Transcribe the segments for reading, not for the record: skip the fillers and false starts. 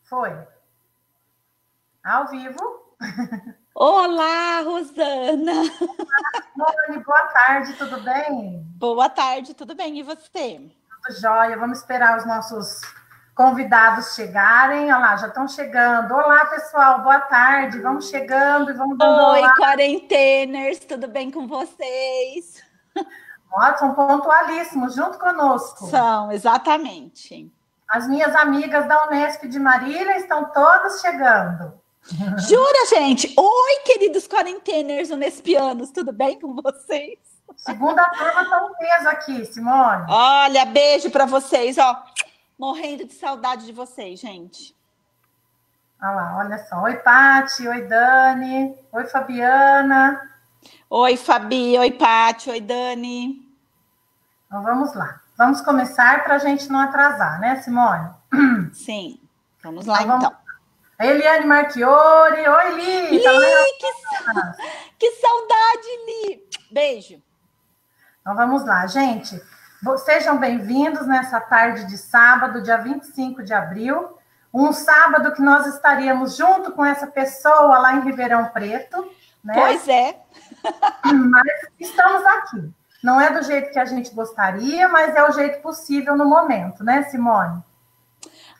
Foi. Ao vivo. Olá, Rosana! Mone, boa tarde, tudo bem? Boa tarde, tudo bem? E você? Tudo jóia. Vamos esperar os nossos convidados chegarem. Olha lá, já estão chegando. Olá, pessoal, boa tarde. Vamos chegando e vamos dando Oi, olá. quarenteners, tudo bem com vocês? Ó, são pontualíssimos, junto conosco. São, exatamente. As minhas amigas da Unesp de Marília estão todas chegando. Jura, gente? Oi, queridos quarenteners unespianos, tudo bem com vocês? Segunda turma está um peso aqui, Simone. Olha, beijo para vocês, ó. Morrendo de saudade de vocês, gente. Olha lá, olha só. Oi, Pati. Oi, Dani. Oi, Fabiana. Oi, Fabi. Oi, Pati. Oi, Dani. Então, vamos lá. Vamos começar para a gente não atrasar, né, Simone? Sim, vamos lá, então. A Eliane Marchiori. Oi, Li. Li, que saudade, Li. Beijo. Então, vamos lá, gente. Sejam bem-vindos nessa tarde de sábado, dia 25 de abril. Um sábado que nós estaríamos junto com essa pessoa lá em Ribeirão Preto, né? Pois é. Mas estamos aqui. Não é do jeito que a gente gostaria, mas é o jeito possível no momento, né, Simone?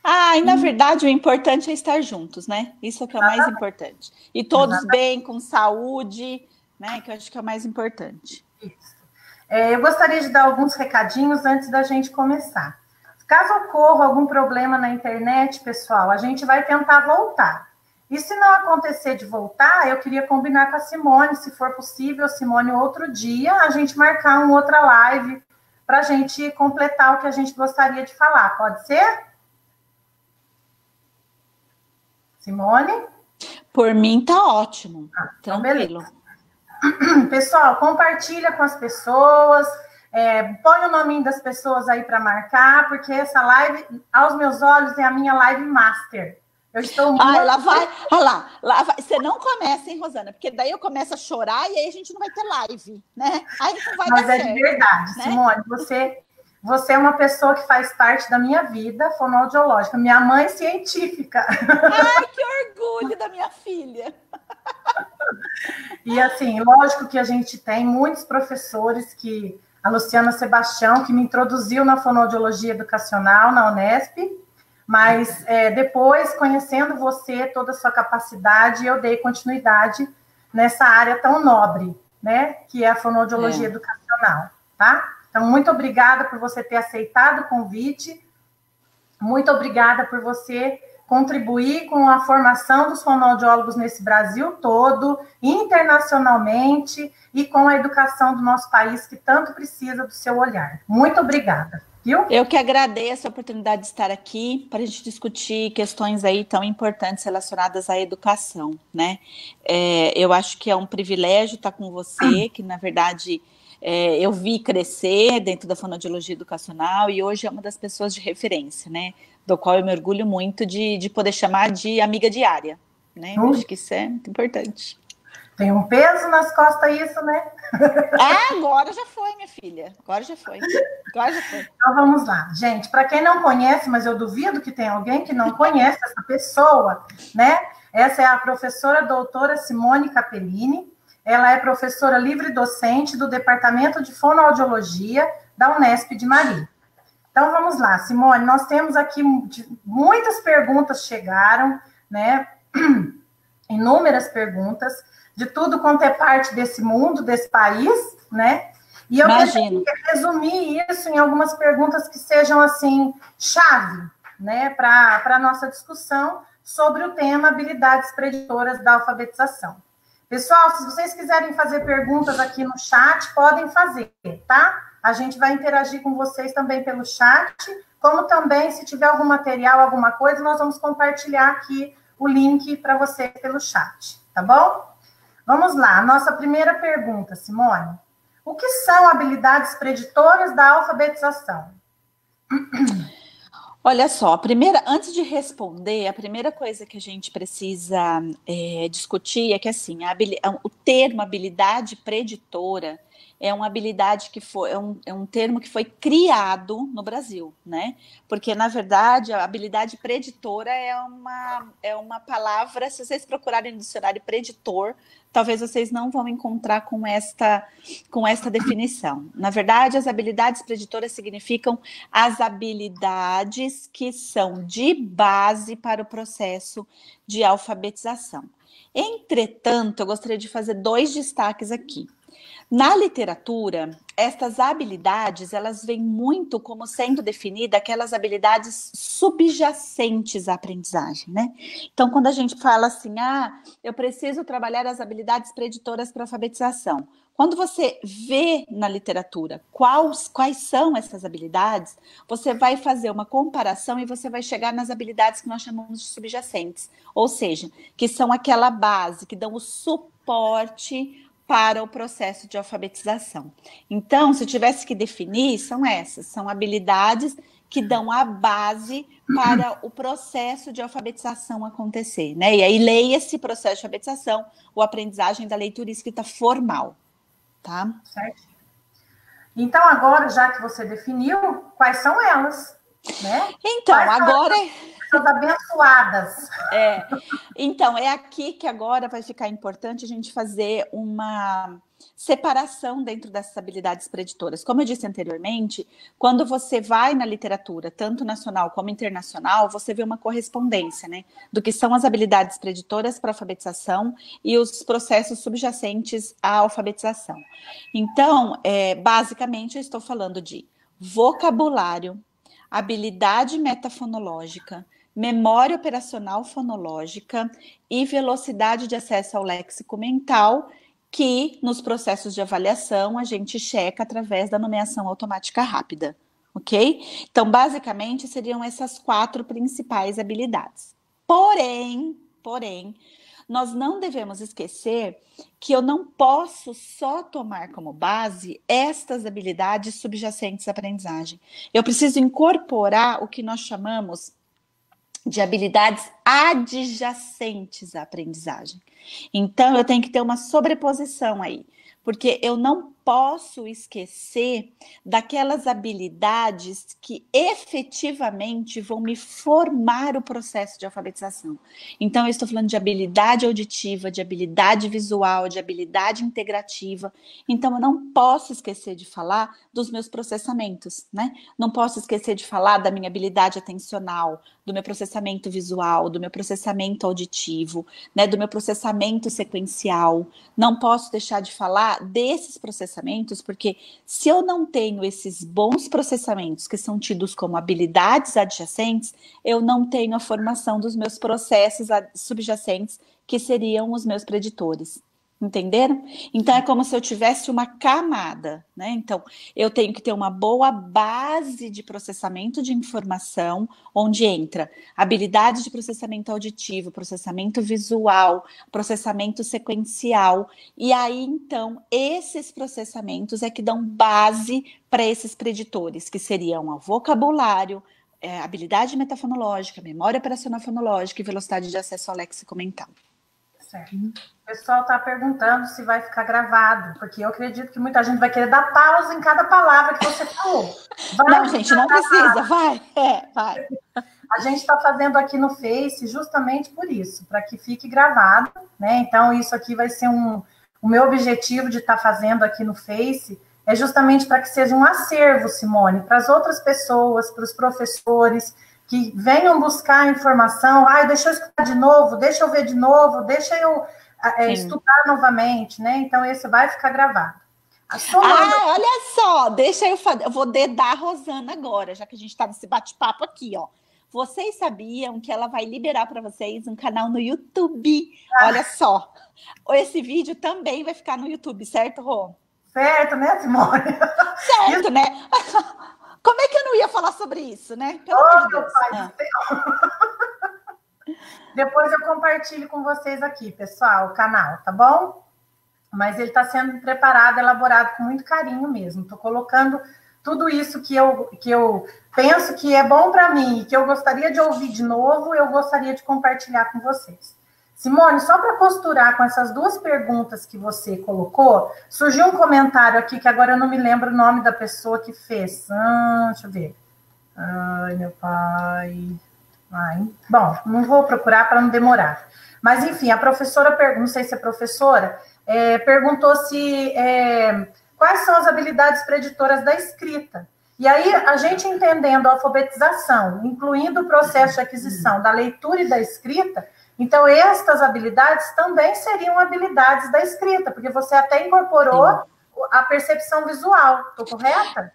Ah, e na verdade o importante é estar juntos, né? Isso é o que é o mais importante. E todos bem, com saúde, né? Que eu acho que é o mais importante. Isso. Eu gostaria de dar alguns recadinhos antes da gente começar. Caso ocorra algum problema na internet, pessoal, a gente vai tentar voltar. E se não acontecer de voltar, eu queria combinar com a Simone, se for possível, Simone, outro dia, a gente marcar uma outra live para a gente completar o que a gente gostaria de falar. Pode ser? Simone? Por mim tá ótimo. Então, tranquilo. Beleza. Pessoal, compartilha com as pessoas, põe o nome das pessoas aí para marcar, porque essa live, aos meus olhos, é a minha live master. Eu estou muito... Ela vai, olha lá vai. Você não começa, hein, Rosana? Porque daí eu começo a chorar e aí a gente não vai ter live, né? Aí não vai Mas dar certo, certo, de verdade, né? Simone, você é uma pessoa que faz parte da minha vida fonoaudiológica. Minha mãe científica. Ai, que orgulho da minha filha. E assim, lógico que a gente tem muitos professores que... A Luciana Sebastião, que me introduziu na fonoaudiologia educacional na Unesp, mas depois, conhecendo você, toda a sua capacidade, eu dei continuidade nessa área tão nobre, né, que é a fonoaudiologia educacional, tá? Então, muito obrigada por você ter aceitado o convite, muito obrigada por você contribuir com a formação dos fonoaudiólogos nesse Brasil todo, internacionalmente, e com a educação do nosso país, que tanto precisa do seu olhar. Muito obrigada, viu? Eu que agradeço a oportunidade de estar aqui para a gente discutir questões aí tão importantes relacionadas à educação, né? Eu acho que é um privilégio estar com você, que na verdade eu vi crescer dentro da fonoaudiologia educacional e hoje é uma das pessoas de referência, né? Do qual eu me orgulho muito de poder chamar de amiga diária, né? Eu acho que isso é muito importante. Tem um peso nas costas isso, né? Agora já foi, minha filha. Agora já foi. Então vamos lá. Gente, para quem não conhece, mas eu duvido que tenha alguém que não conhece essa pessoa, né? Essa é a professora doutora Simone Capellini. Ela é professora livre-docente do Departamento de Fonoaudiologia da Unesp de Marília. Então vamos lá, Simone, nós temos aqui muitas perguntas chegaram, né? Inúmeras perguntas, de tudo quanto é parte desse mundo, desse país, né? E eu queria resumir isso em algumas perguntas que sejam, assim, chave, né, para a nossa discussão sobre o tema habilidades preditoras da alfabetização. Pessoal, se vocês quiserem fazer perguntas aqui no chat, podem fazer, tá? A gente vai interagir com vocês também pelo chat, como também, se tiver algum material, alguma coisa, nós vamos compartilhar aqui o link para você pelo chat, tá bom? Vamos lá, nossa primeira pergunta, Simone. O que são habilidades preditoras da alfabetização? Olha só, antes de responder, a primeira coisa que a gente precisa discutir é que assim, o termo habilidade preditora, é uma habilidade que foi, é um termo que foi criado no Brasil, né? Porque, na verdade, a habilidade preditora é uma palavra, se vocês procurarem no dicionário preditor, talvez vocês não vão encontrar com esta definição. Na verdade, as habilidades preditoras significam as habilidades que são de base para o processo de alfabetização. Entretanto, eu gostaria de fazer 2 destaques aqui. Na literatura, estas habilidades, elas vêm muito como sendo definida aquelas habilidades subjacentes à aprendizagem, né? Então, quando a gente fala assim, eu preciso trabalhar as habilidades preditoras para alfabetização. Quando você vê na literatura quais são essas habilidades, você vai fazer uma comparação e você vai chegar nas habilidades que nós chamamos de subjacentes, ou seja, que são aquela base, que dão o suporte para o processo de alfabetização. Então, se eu tivesse que definir, são essas, são habilidades que dão a base para o processo de alfabetização acontecer, né? E aí leia-se processo de alfabetização, ou aprendizagem da leitura e escrita formal, tá? Certo. Então, agora, já que você definiu, quais são elas, né? Então, agora... Essas abençoadas. Então, é aqui que agora vai ficar importante a gente fazer uma separação dentro dessas habilidades preditoras. Como eu disse anteriormente, quando você vai na literatura, tanto nacional como internacional, você vê uma correspondência, né, do que são as habilidades preditoras para a alfabetização e os processos subjacentes à alfabetização. Então, basicamente, eu estou falando de vocabulário, habilidade metafonológica, memória operacional fonológica e velocidade de acesso ao léxico mental, que nos processos de avaliação a gente checa através da nomeação automática rápida, ok? Então, basicamente, seriam essas 4 principais habilidades. Porém, nós não devemos esquecer que eu não posso só tomar como base estas habilidades subjacentes à aprendizagem. Eu preciso incorporar o que nós chamamos de habilidades adjacentes à aprendizagem. Então, eu tenho que ter uma sobreposição aí, porque eu não posso esquecer daquelas habilidades que efetivamente vão me formar o processo de alfabetização. Então, eu estou falando de habilidade auditiva, de habilidade visual, de habilidade integrativa. Então, eu não posso esquecer de falar dos meus processamentos, né? Não posso esquecer de falar da minha habilidade atencional, do meu processamento visual, do meu processamento auditivo, né? Do meu processamento sequencial. Não posso deixar de falar desses processamentos, porque se eu não tenho esses bons processamentos, que são tidos como habilidades adjacentes, eu não tenho a formação dos meus processos subjacentes, que seriam os meus preditores. Entenderam? Então, é como se eu tivesse uma camada, né? Então, eu tenho que ter uma boa base de processamento de informação, onde entra habilidade de processamento auditivo, processamento visual, processamento sequencial, e aí, então, esses processamentos é que dão base para esses preditores, que seriam o vocabulário, habilidade metafonológica, memória operacional fonológica e velocidade de acesso ao léxico mental. Certo. O pessoal está perguntando se vai ficar gravado, porque eu acredito que muita gente vai querer dar pausa em cada palavra que você falou. Não, gente, não precisa, vai. Vai. A gente está fazendo aqui no Face justamente por isso, para que fique gravado, né? Então, isso aqui vai ser o meu objetivo de estar fazendo aqui no Face, é justamente para que seja um acervo, Simone, para as outras pessoas, para os professores, que venham buscar informação, deixa eu escutar de novo, deixa eu ver de novo, deixa eu estudar novamente, né? Então, esse vai ficar gravado. Olha só, deixa eu vou dedar a Rosana agora, já que a gente está nesse bate-papo aqui, ó. Vocês sabiam que ela vai liberar para vocês um canal no YouTube? Olha só, esse vídeo também vai ficar no YouTube, certo, Rô? Certo, né, Simone? Certo, né? Como é que eu não ia falar sobre isso, né? Pelo amor de Deus. Depois eu compartilho com vocês aqui, pessoal, o canal, tá bom? Mas ele está sendo preparado, elaborado com muito carinho mesmo. Estou colocando tudo isso que eu penso que é bom para mim e que eu gostaria de ouvir de novo, eu gostaria de compartilhar com vocês. Simone, só para costurar com essas duas perguntas que você colocou, surgiu um comentário aqui que agora eu não me lembro o nome da pessoa que fez. Deixa eu ver. Ai, meu pai. Ai, bom, não vou procurar para não demorar. Mas, enfim, a professora, não sei se é professora, perguntou se quais são as habilidades preditoras da escrita. E aí, a gente entendendo a alfabetização, incluindo o processo de aquisição da leitura e da escrita, então, estas habilidades também seriam habilidades da escrita, porque você até incorporou a percepção visual, estou correta?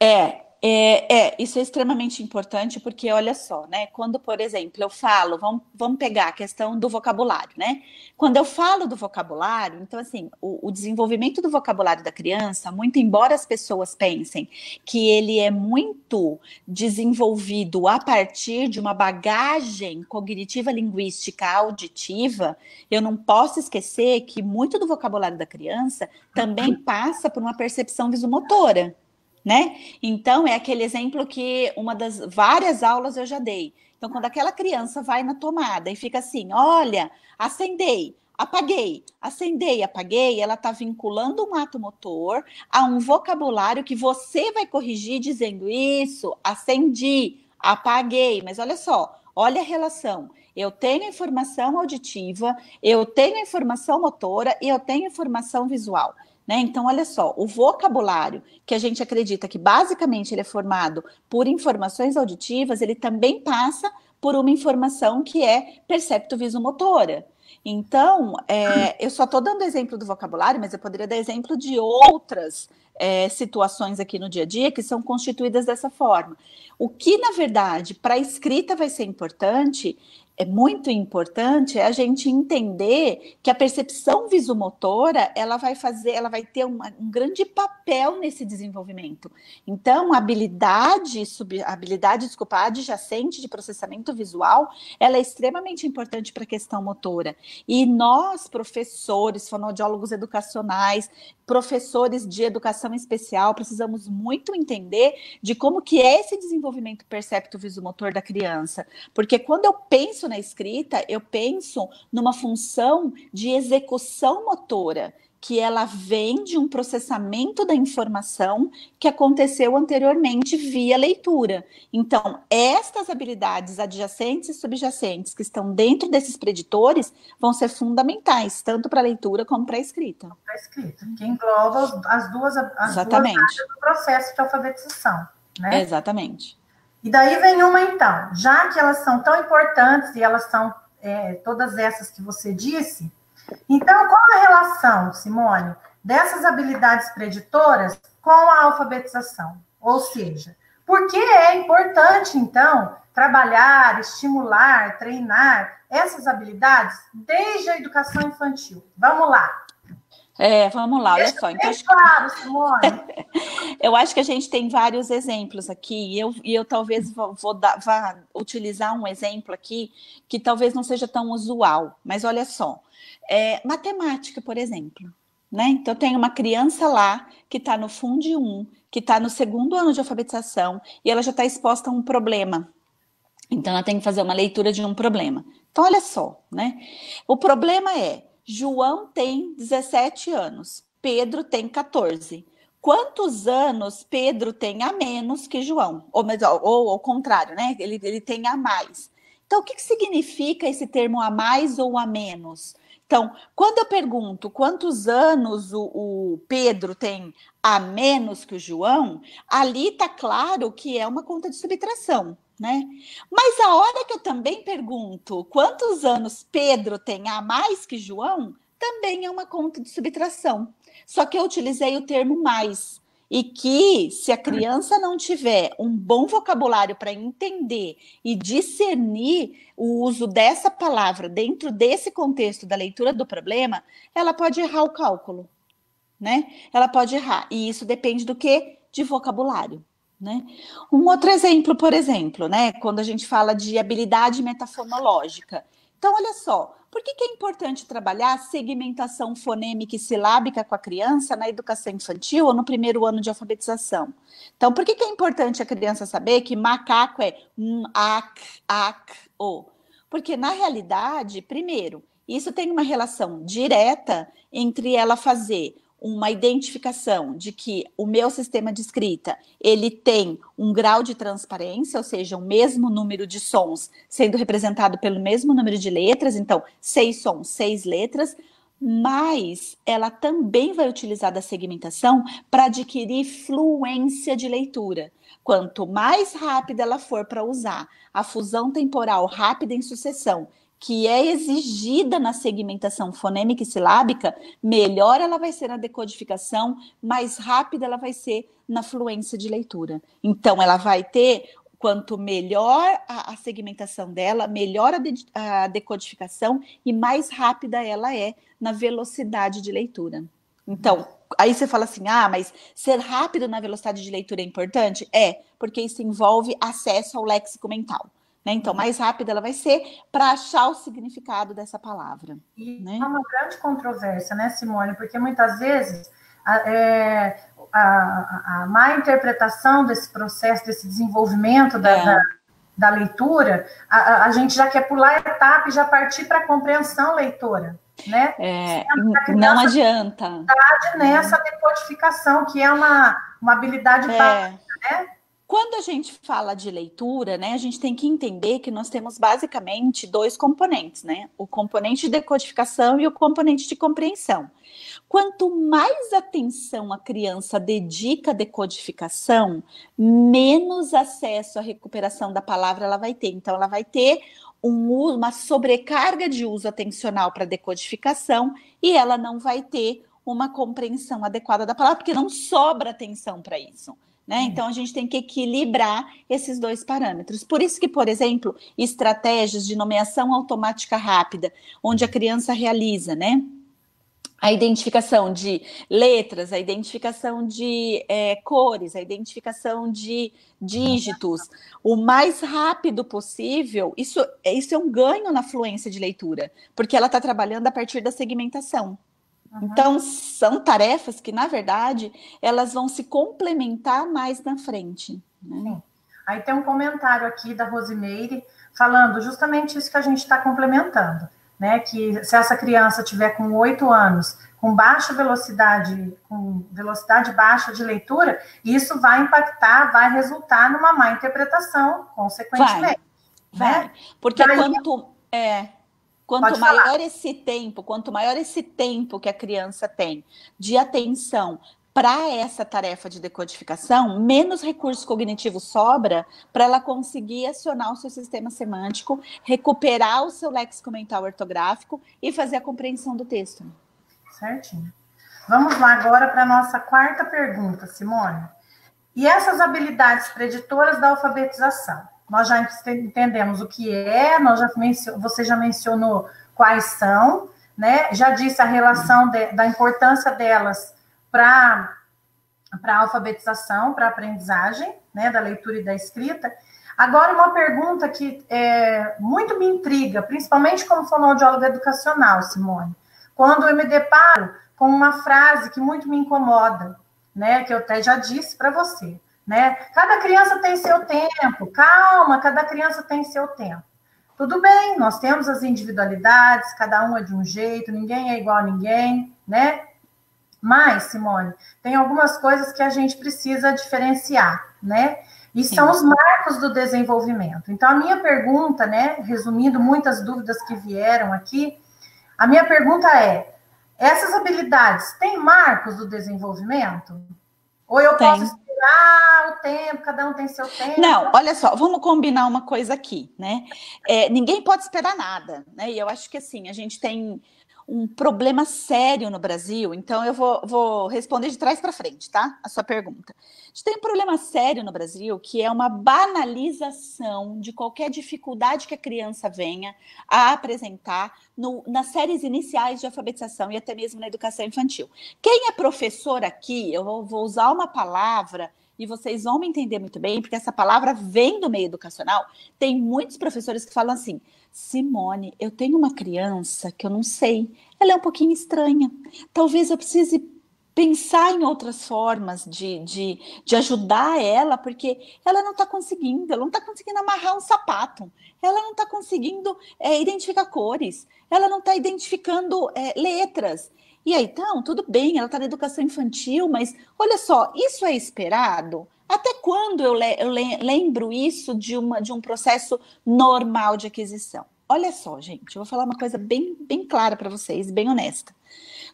Isso é extremamente importante, porque olha só, né? Quando, por exemplo, eu falo, vamos pegar a questão do vocabulário, né? Quando eu falo do vocabulário, então, assim, o desenvolvimento do vocabulário da criança, muito embora as pessoas pensem que ele é muito desenvolvido a partir de uma bagagem cognitiva, linguística, auditiva, eu não posso esquecer que muito do vocabulário da criança também passa por uma percepção visomotora. Né? Então, é aquele exemplo que uma das várias aulas eu já dei. Então, quando aquela criança vai na tomada e fica assim, olha, acendei, acendei, apaguei, ela está vinculando um ato motor a um vocabulário que você vai corrigir dizendo isso, acendi, apaguei. Mas olha só, olha a relação. Eu tenho informação auditiva, eu tenho informação motora e eu tenho informação visual. Né? Então, olha só, o vocabulário que a gente acredita que basicamente ele é formado por informações auditivas, ele também passa por uma informação que é percepto-visomotora. Então, eu só estou dando exemplo do vocabulário, mas eu poderia dar exemplo de outras situações aqui no dia a dia que são constituídas dessa forma. O que, na verdade, para a escrita vai ser importante, é muito importante a gente entender que a percepção visomotora ela vai ter um grande papel nesse desenvolvimento. Então, a habilidade adjacente de processamento visual, ela é extremamente importante para a questão motora. E nós, professores, fonoaudiólogos educacionais, professores de educação especial, precisamos muito entender de como que é esse desenvolvimento percepto-visomotor da criança. Porque quando eu penso na escrita, eu penso numa função de execução motora, que ela vem de um processamento da informação que aconteceu anteriormente via leitura. Então, estas habilidades adjacentes e subjacentes que estão dentro desses preditores vão ser fundamentais, tanto para a leitura como para a escrita. Para a escrita, que engloba as duas áreas do processo de alfabetização, né? Exatamente. E daí vem uma, então, já que elas são tão importantes e elas são todas essas que você disse, então qual a relação, Simone, dessas habilidades preditoras com a alfabetização? Ou seja, por que é importante, então, trabalhar, estimular, treinar essas habilidades desde a educação infantil? Vamos lá. Vamos lá, olha só. Então, claro, Simone. Eu acho que a gente tem vários exemplos aqui, e eu talvez vá utilizar um exemplo aqui que talvez não seja tão usual, mas olha só, matemática, por exemplo, né? Então, tem uma criança lá que está no Fundo 1, que está no segundo ano de alfabetização, e ela já está exposta a um problema. Então, ela tem que fazer uma leitura de um problema. Então, olha só, né? O problema é, João tem 17 anos, Pedro tem 14. Quantos anos Pedro tem a menos que João? Ou ao contrário, né? Ele tem a mais. Então, o que significa esse termo a mais ou a menos? Então, quando eu pergunto quantos anos o Pedro tem a menos que o João, ali está claro que é uma conta de subtração, né? Mas a hora que eu também pergunto quantos anos Pedro tem a mais que João, também é uma conta de subtração. Só que eu utilizei o termo mais. E que, se a criança não tiver um bom vocabulário para entender e discernir o uso dessa palavra dentro desse contexto da leitura do problema, ela pode errar o cálculo, né? Ela pode errar. E isso depende do quê? De vocabulário. Né? Um outro exemplo, por exemplo, né, quando a gente fala de habilidade metafonológica. Então, olha só, por que é importante trabalhar a segmentação fonêmica e silábica com a criança na educação infantil ou no primeiro ano de alfabetização? Então, por que é importante a criança saber que macaco é ac, o? Porque, na realidade, primeiro, Isso tem uma relação direta entre ela fazer uma identificação de que o meu sistema de escrita, ele tem um grau de transparência, ou seja, o mesmo número de sons sendo representado pelo mesmo número de letras, então 6 sons, 6 letras, mas ela também vai utilizar da segmentação para adquirir fluência de leitura. Quanto mais rápida ela for para usar a fusão temporal rápida em sucessão, que é exigida na segmentação fonêmica e silábica, melhor ela vai ser na decodificação, mais rápida ela vai ser na fluência de leitura. Então, ela vai ter, quanto melhor a segmentação dela, melhor a decodificação e mais rápida ela é na velocidade de leitura. Então, aí você fala assim, mas ser rápido na velocidade de leitura é importante? É, porque isso envolve acesso ao léxico mental. Né? Então, mais rápida ela vai ser para achar o significado dessa palavra. E né? é uma grande controvérsia, né, Simone? Porque muitas vezes a má interpretação desse processo, desse desenvolvimento da leitura, a gente já quer pular a etapa e já partir para a compreensão leitora. Né? Não adianta. Nessa decodificação, que é uma habilidade básica, né? Quando a gente fala de leitura, né, a gente tem que entender que nós temos basicamente 2 componentes, né? O componente de decodificação e o componente de compreensão. Quanto mais atenção a criança dedica à decodificação, menos acesso à recuperação da palavra ela vai ter. Então, ela vai ter uma sobrecarga de uso atencional para decodificação e ela não vai ter uma compreensão adequada da palavra, porque não sobra atenção para isso. Né? Então, a gente tem que equilibrar esses 2 parâmetros. Por isso que, por exemplo, estratégias de nomeação automática rápida, onde a criança realiza, né, a identificação de letras, a identificação de cores, a identificação de dígitos, o mais rápido possível, isso é um ganho na fluência de leitura, porque ela está trabalhando a partir da segmentação. Então, são tarefas que, na verdade, elas vão se complementar mais na frente. Né? Sim. Aí tem um comentário aqui da Rosimeire falando justamente isso que a gente está complementando, né? Que se essa criança tiver com 8 anos, com baixa velocidade, com velocidade baixa de leitura, isso vai impactar, vai resultar numa má interpretação, consequentemente. Vai. Né? Porque quanto maior esse tempo que a criança tem de atenção para essa tarefa de decodificação, menos recurso cognitivo sobra para ela conseguir acionar o seu sistema semântico, recuperar o seu léxico mental ortográfico e fazer a compreensão do texto. Certinho. Vamos lá agora para a nossa 4ª pergunta, Simone. E essas habilidades preditoras da alfabetização? Nós já entendemos o que é, você já mencionou quais são, né? Já disse a relação da importância delas para a alfabetização, para a aprendizagem, né, da leitura e da escrita. Agora, uma pergunta que muito me intriga, principalmente como fonoaudióloga educacional, Simone, quando eu me deparo com uma frase que muito me incomoda, né, que eu até já disse para você. Né? Cada criança tem seu tempo, calma, cada criança tem seu tempo. Tudo bem, nós temos as individualidades, cada um é de um jeito, ninguém é igual a ninguém, né? Mas, Simone, tem algumas coisas que a gente precisa diferenciar, né? E são os marcos do desenvolvimento. Então, a minha pergunta, né, resumindo muitas dúvidas que vieram aqui, a minha pergunta é, essas habilidades têm marcos do desenvolvimento? Ou eu posso esperar o tempo, cada um tem seu tempo? Não, olha só, vamos combinar uma coisa aqui, né? Ninguém pode esperar nada, né? E eu acho que assim, a gente tem um problema sério no Brasil, então eu vou responder de trás para frente, tá? A sua pergunta. A gente tem um problema sério no Brasil, que é uma banalização de qualquer dificuldade que a criança venha a apresentar nas séries iniciais de alfabetização e até mesmo na educação infantil. Quem é professor aqui, eu vou usar uma palavra e vocês vão me entender muito bem, porque essa palavra vem do meio educacional. Tem muitos professores que falam assim, Simone, eu tenho uma criança que eu não sei, ela é um pouquinho estranha, talvez eu precise pensar em outras formas de ajudar ela, porque ela não está conseguindo, amarrar um sapato, ela não está conseguindo identificar cores, ela não está identificando letras. E aí, então, tudo bem, ela está na educação infantil, mas olha só, isso é esperado? Até quando eu lembro isso de um processo normal de aquisição? Olha só, gente, eu vou falar uma coisa bem, bem clara para vocês, bem honesta.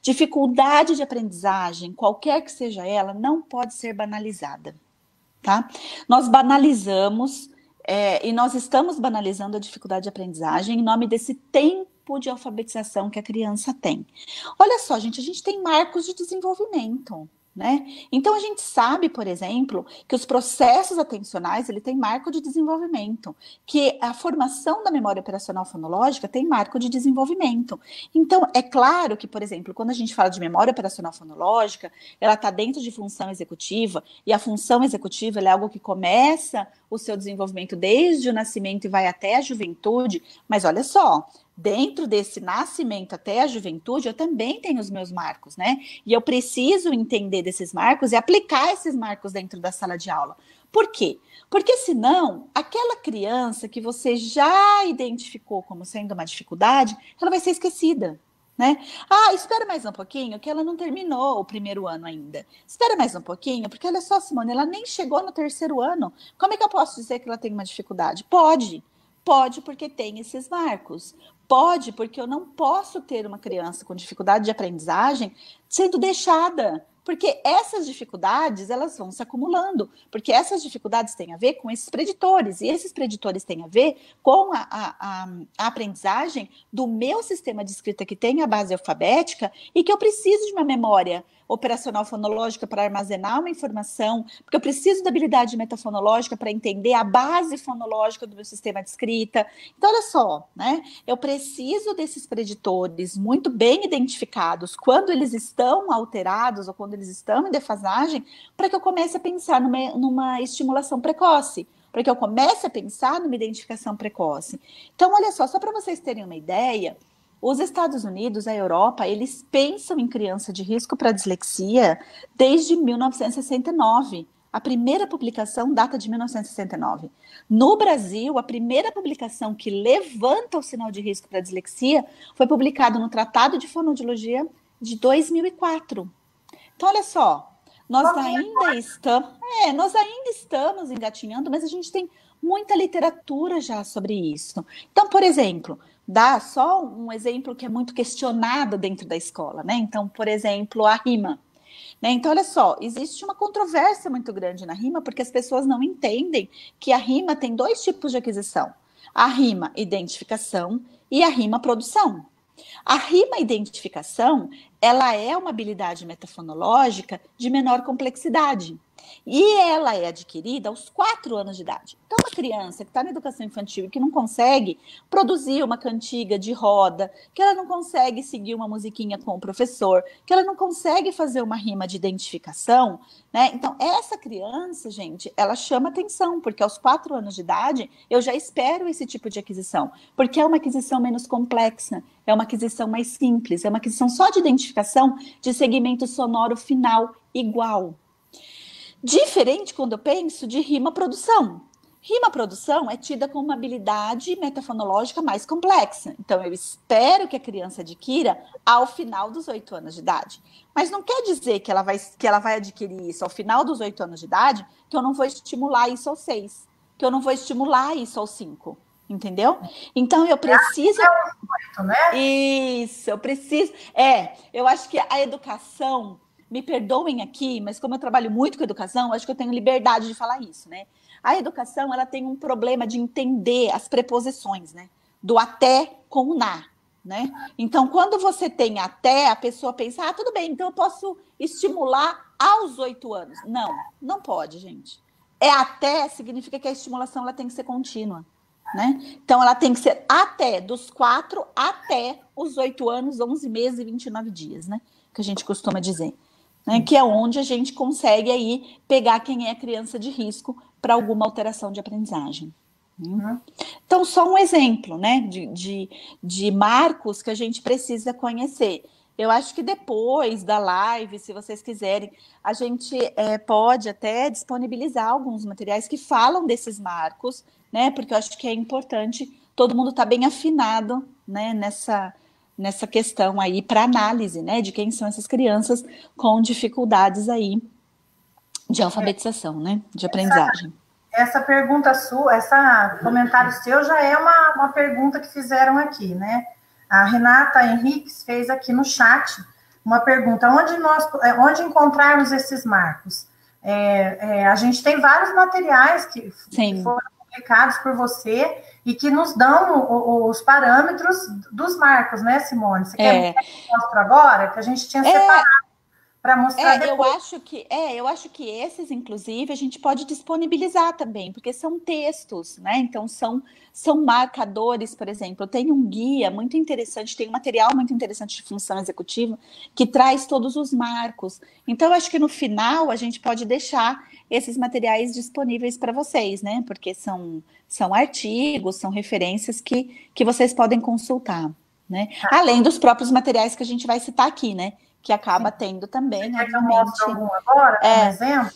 Dificuldade de aprendizagem, qualquer que seja ela, não pode ser banalizada, tá? Nós banalizamos, e nós estamos banalizando a dificuldade de aprendizagem em nome desse tempo de alfabetização que a criança tem. Olha só, gente, a gente tem marcos de desenvolvimento, né? Então a gente sabe, por exemplo, que os processos atencionais ele tem marco de desenvolvimento, que a formação da memória operacional fonológica tem marco de desenvolvimento. Então é claro que, por exemplo, quando a gente fala de memória operacional fonológica, ela está dentro de função executiva, e a função executiva é algo que começa o seu desenvolvimento desde o nascimento e vai até a juventude, mas olha só, dentro desse nascimento até a juventude, eu também tenho os meus marcos, né? E eu preciso entender desses marcos e aplicar esses marcos dentro da sala de aula. Por quê? Porque senão, aquela criança que você já identificou como sendo uma dificuldade, ela vai ser esquecida, né? Espera mais um pouquinho, que ela não terminou o primeiro ano ainda. Espera mais um pouquinho, porque olha só, Simone, ela nem chegou no terceiro ano. Como é que eu posso dizer que ela tem uma dificuldade? Pode, porque tem esses marcos. Pode, porque eu não posso ter uma criança com dificuldade de aprendizagem sendo deixada, porque essas dificuldades, elas vão se acumulando, porque essas dificuldades têm a ver com esses preditores, e esses preditores têm a ver com a aprendizagem do meu sistema de escrita que tem a base alfabética e que eu preciso de uma memória operacional fonológica para armazenar uma informação, porque eu preciso da habilidade metafonológica para entender a base fonológica do meu sistema de escrita. Então, olha só, né? Eu preciso desses preditores muito bem identificados quando eles estão alterados ou quando eles estão em defasagem, para que eu comece a pensar numa estimulação precoce, para que eu comece a pensar numa identificação precoce. Então, olha só para vocês terem uma ideia, os Estados Unidos, a Europa, eles pensam em criança de risco para dislexia desde 1969. A primeira publicação data de 1969. No Brasil, a primeira publicação que levanta o sinal de risco para dislexia foi publicada no Tratado de Fonoaudiologia de 2004. Então, olha só, nós ainda estamos engatinhando, mas a gente tem muita literatura já sobre isso. Então, por exemplo, dá só um exemplo que é muito questionado dentro da escola, né? Então, por exemplo, a rima. Né? Então, olha só, existe uma controvérsia muito grande na rima, porque as pessoas não entendem que a rima tem dois tipos de aquisição. A rima identificação e a rima produção. A rima identificação, ela é uma habilidade metafonológica de menor complexidade. E ela é adquirida aos 4 anos de idade. Então, uma criança que está na educação infantil e que não consegue produzir uma cantiga de roda, que ela não consegue seguir uma musiquinha com o professor, que ela não consegue fazer uma rima de identificação, né? Então, essa criança, gente, ela chama atenção, porque aos 4 anos de idade eu já espero esse tipo de aquisição, porque é uma aquisição menos complexa, é uma aquisição mais simples, é uma aquisição só de identificação de segmento sonoro final igual. Diferente quando eu penso de rima-produção. Rima-produção é tida como uma habilidade metafonológica mais complexa. Então, eu espero que a criança adquira ao final dos 8 anos de idade. Mas não quer dizer que ela vai adquirir isso ao final dos 8 anos de idade, que eu não vou estimular isso aos 6, que eu não vou estimular isso aos 5. Entendeu? Então, eu preciso... né? Isso, eu preciso... eu acho que a educação... Me perdoem aqui, mas como eu trabalho muito com educação, acho que eu tenho liberdade de falar isso, né? A educação, ela tem um problema de entender as preposições, né? Do até com o na, né? Então, quando você tem até, a pessoa pensa, tudo bem, então eu posso estimular aos 8 anos. Não pode, gente. Até significa que a estimulação ela tem que ser contínua, né? Então, ela tem que ser até, dos 4 até os 8 anos, 11 meses e 29 dias, né? Que a gente costuma dizer. Né, que é onde a gente consegue aí pegar quem é a criança de risco para alguma alteração de aprendizagem. Então, só um exemplo, né, de marcos que a gente precisa conhecer. Eu acho que depois da live, se vocês quiserem, a gente pode até disponibilizar alguns materiais que falam desses marcos, né? Porque eu acho que é importante todo mundo estar bem afinado, né, nessa questão aí para análise, né, de quem são essas crianças com dificuldades aí de alfabetização, né, de aprendizagem. Essa pergunta sua, esse comentário seu já é uma pergunta que fizeram aqui, né? A Renata Henriques fez aqui no chat uma pergunta: onde encontrarmos esses marcos? A gente tem vários materiais que foram publicados por você e que nos dão os parâmetros dos marcos, né, Simone? Você quer que eu mostre agora? Que a gente tinha separado para mostrar depois. Eu acho que esses, inclusive, a gente pode disponibilizar também, porque são textos, né? Então, são marcadores, por exemplo. Tem um guia muito interessante, tem um material muito interessante de função executiva que traz todos os marcos. Então, eu acho que no final a gente pode deixar esses materiais disponíveis para vocês, né? Porque são artigos, são referências que vocês podem consultar, né? Além dos próprios materiais que a gente vai citar aqui, né? Que acaba tendo também, obviamente. Quer que eu mostre algum agora, por exemplo?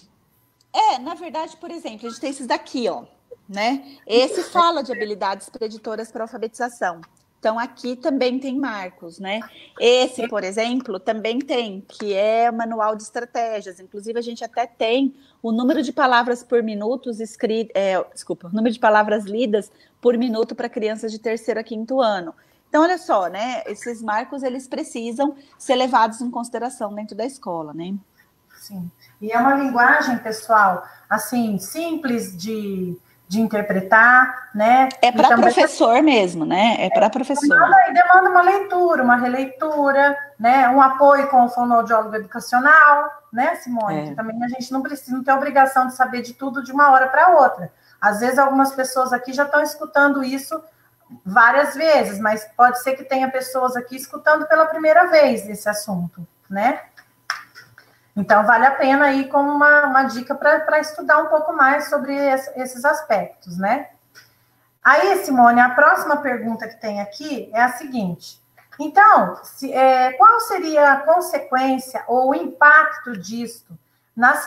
Na verdade, por exemplo, a gente tem esses daqui, ó, né? Esse fala de habilidades preditoras para alfabetização. Então, aqui também tem marcos, né? Esse, por exemplo, também tem, que é o manual de estratégias. Inclusive, a gente até tem o número de palavras por minuto o número de palavras lidas por minuto para crianças de 3º a 5º ano. Então, olha só, né? Esses marcos, eles precisam ser levados em consideração dentro da escola, né? Sim. E é uma linguagem, pessoal, assim, simples de interpretar, né? É para professor mesmo, né? É para professor. Demanda uma leitura, uma releitura, né? Um apoio com o fonoaudiólogo educacional, né, Simone? Que também a gente não tem a obrigação de saber de tudo de uma hora para outra. Às vezes, algumas pessoas aqui já estão escutando isso várias vezes, mas pode ser que tenha pessoas aqui escutando pela primeira vez esse assunto, né? Então, vale a pena aí como uma dica para estudar um pouco mais sobre esses aspectos, né? Aí, Simone, a próxima pergunta que tem aqui é a seguinte: então, qual seria a consequência ou o impacto disto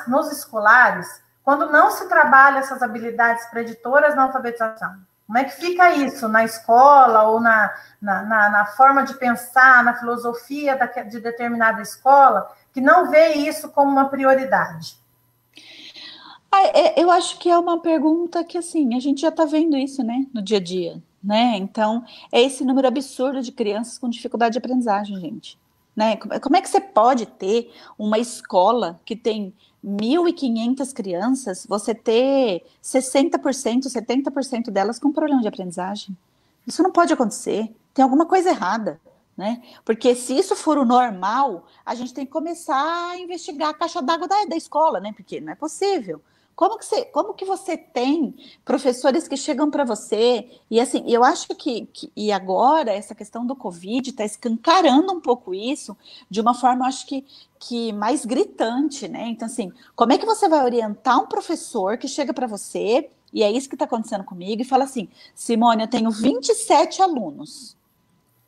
nos escolares quando não se trabalha essas habilidades preditoras na alfabetização? Como é que fica isso na escola ou na forma de pensar, na filosofia de determinada escola, que não vê isso como uma prioridade? Eu acho que é uma pergunta que, assim, a gente já está vendo isso, né, no dia a dia, né? Então, é esse número absurdo de crianças com dificuldade de aprendizagem, gente. Né? Como é que você pode ter uma escola que tem 1.500 crianças, você ter 60%, 70% delas com problema de aprendizagem? Isso não pode acontecer. Tem alguma coisa errada, né? Porque se isso for o normal, a gente tem que começar a investigar a caixa d'água da escola, né? Porque não é possível. Como que você tem professores que chegam para você, e assim, eu acho que e agora essa questão do Covid está escancarando um pouco isso de uma forma, acho que mais gritante, né? Então, assim, como é que você vai orientar um professor que chega para você, e é isso que está acontecendo comigo, e fala assim: Simone, eu tenho 27 alunos,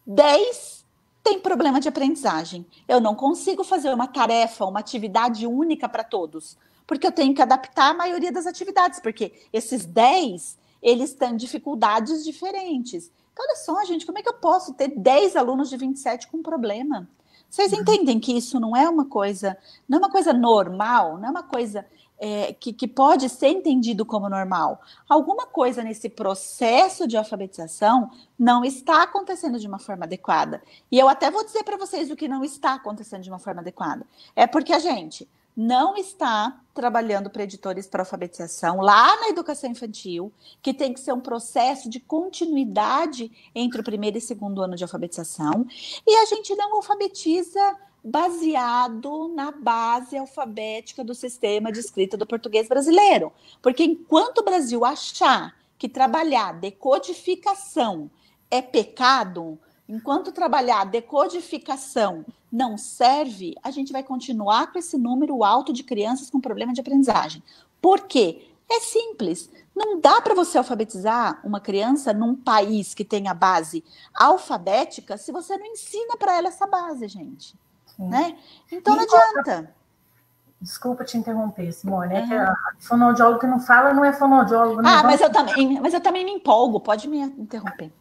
10 têm problema de aprendizagem, eu não consigo fazer uma tarefa, uma atividade única para todos, porque eu tenho que adaptar a maioria das atividades, porque esses 10, eles têm dificuldades diferentes. Então, olha só, gente, como é que eu posso ter 10 alunos de 27 com problema? Vocês entendem que isso não é uma coisa normal, não é uma coisa que pode ser entendido como normal. Alguma coisa nesse processo de alfabetização não está acontecendo de uma forma adequada. E eu até vou dizer para vocês o que não está acontecendo de uma forma adequada. É porque a gente não está trabalhando preditores para alfabetização lá na educação infantil, que tem que ser um processo de continuidade entre o 1º e 2º ano de alfabetização, e a gente não alfabetiza baseado na base alfabética do sistema de escrita do português brasileiro. Porque enquanto o Brasil achar que trabalhar decodificação é pecado, enquanto trabalhar decodificação não serve, a gente vai continuar com esse número alto de crianças com problema de aprendizagem. Por quê? É simples. Não dá para você alfabetizar uma criança num país que tem a base alfabética se você não ensina para ela essa base, gente. Né? Então não adianta. Desculpa te interromper, Simone. É que fonoaudiólogo que não fala não é fonoaudiólogo. Não mas eu também me empolgo, pode me interromper.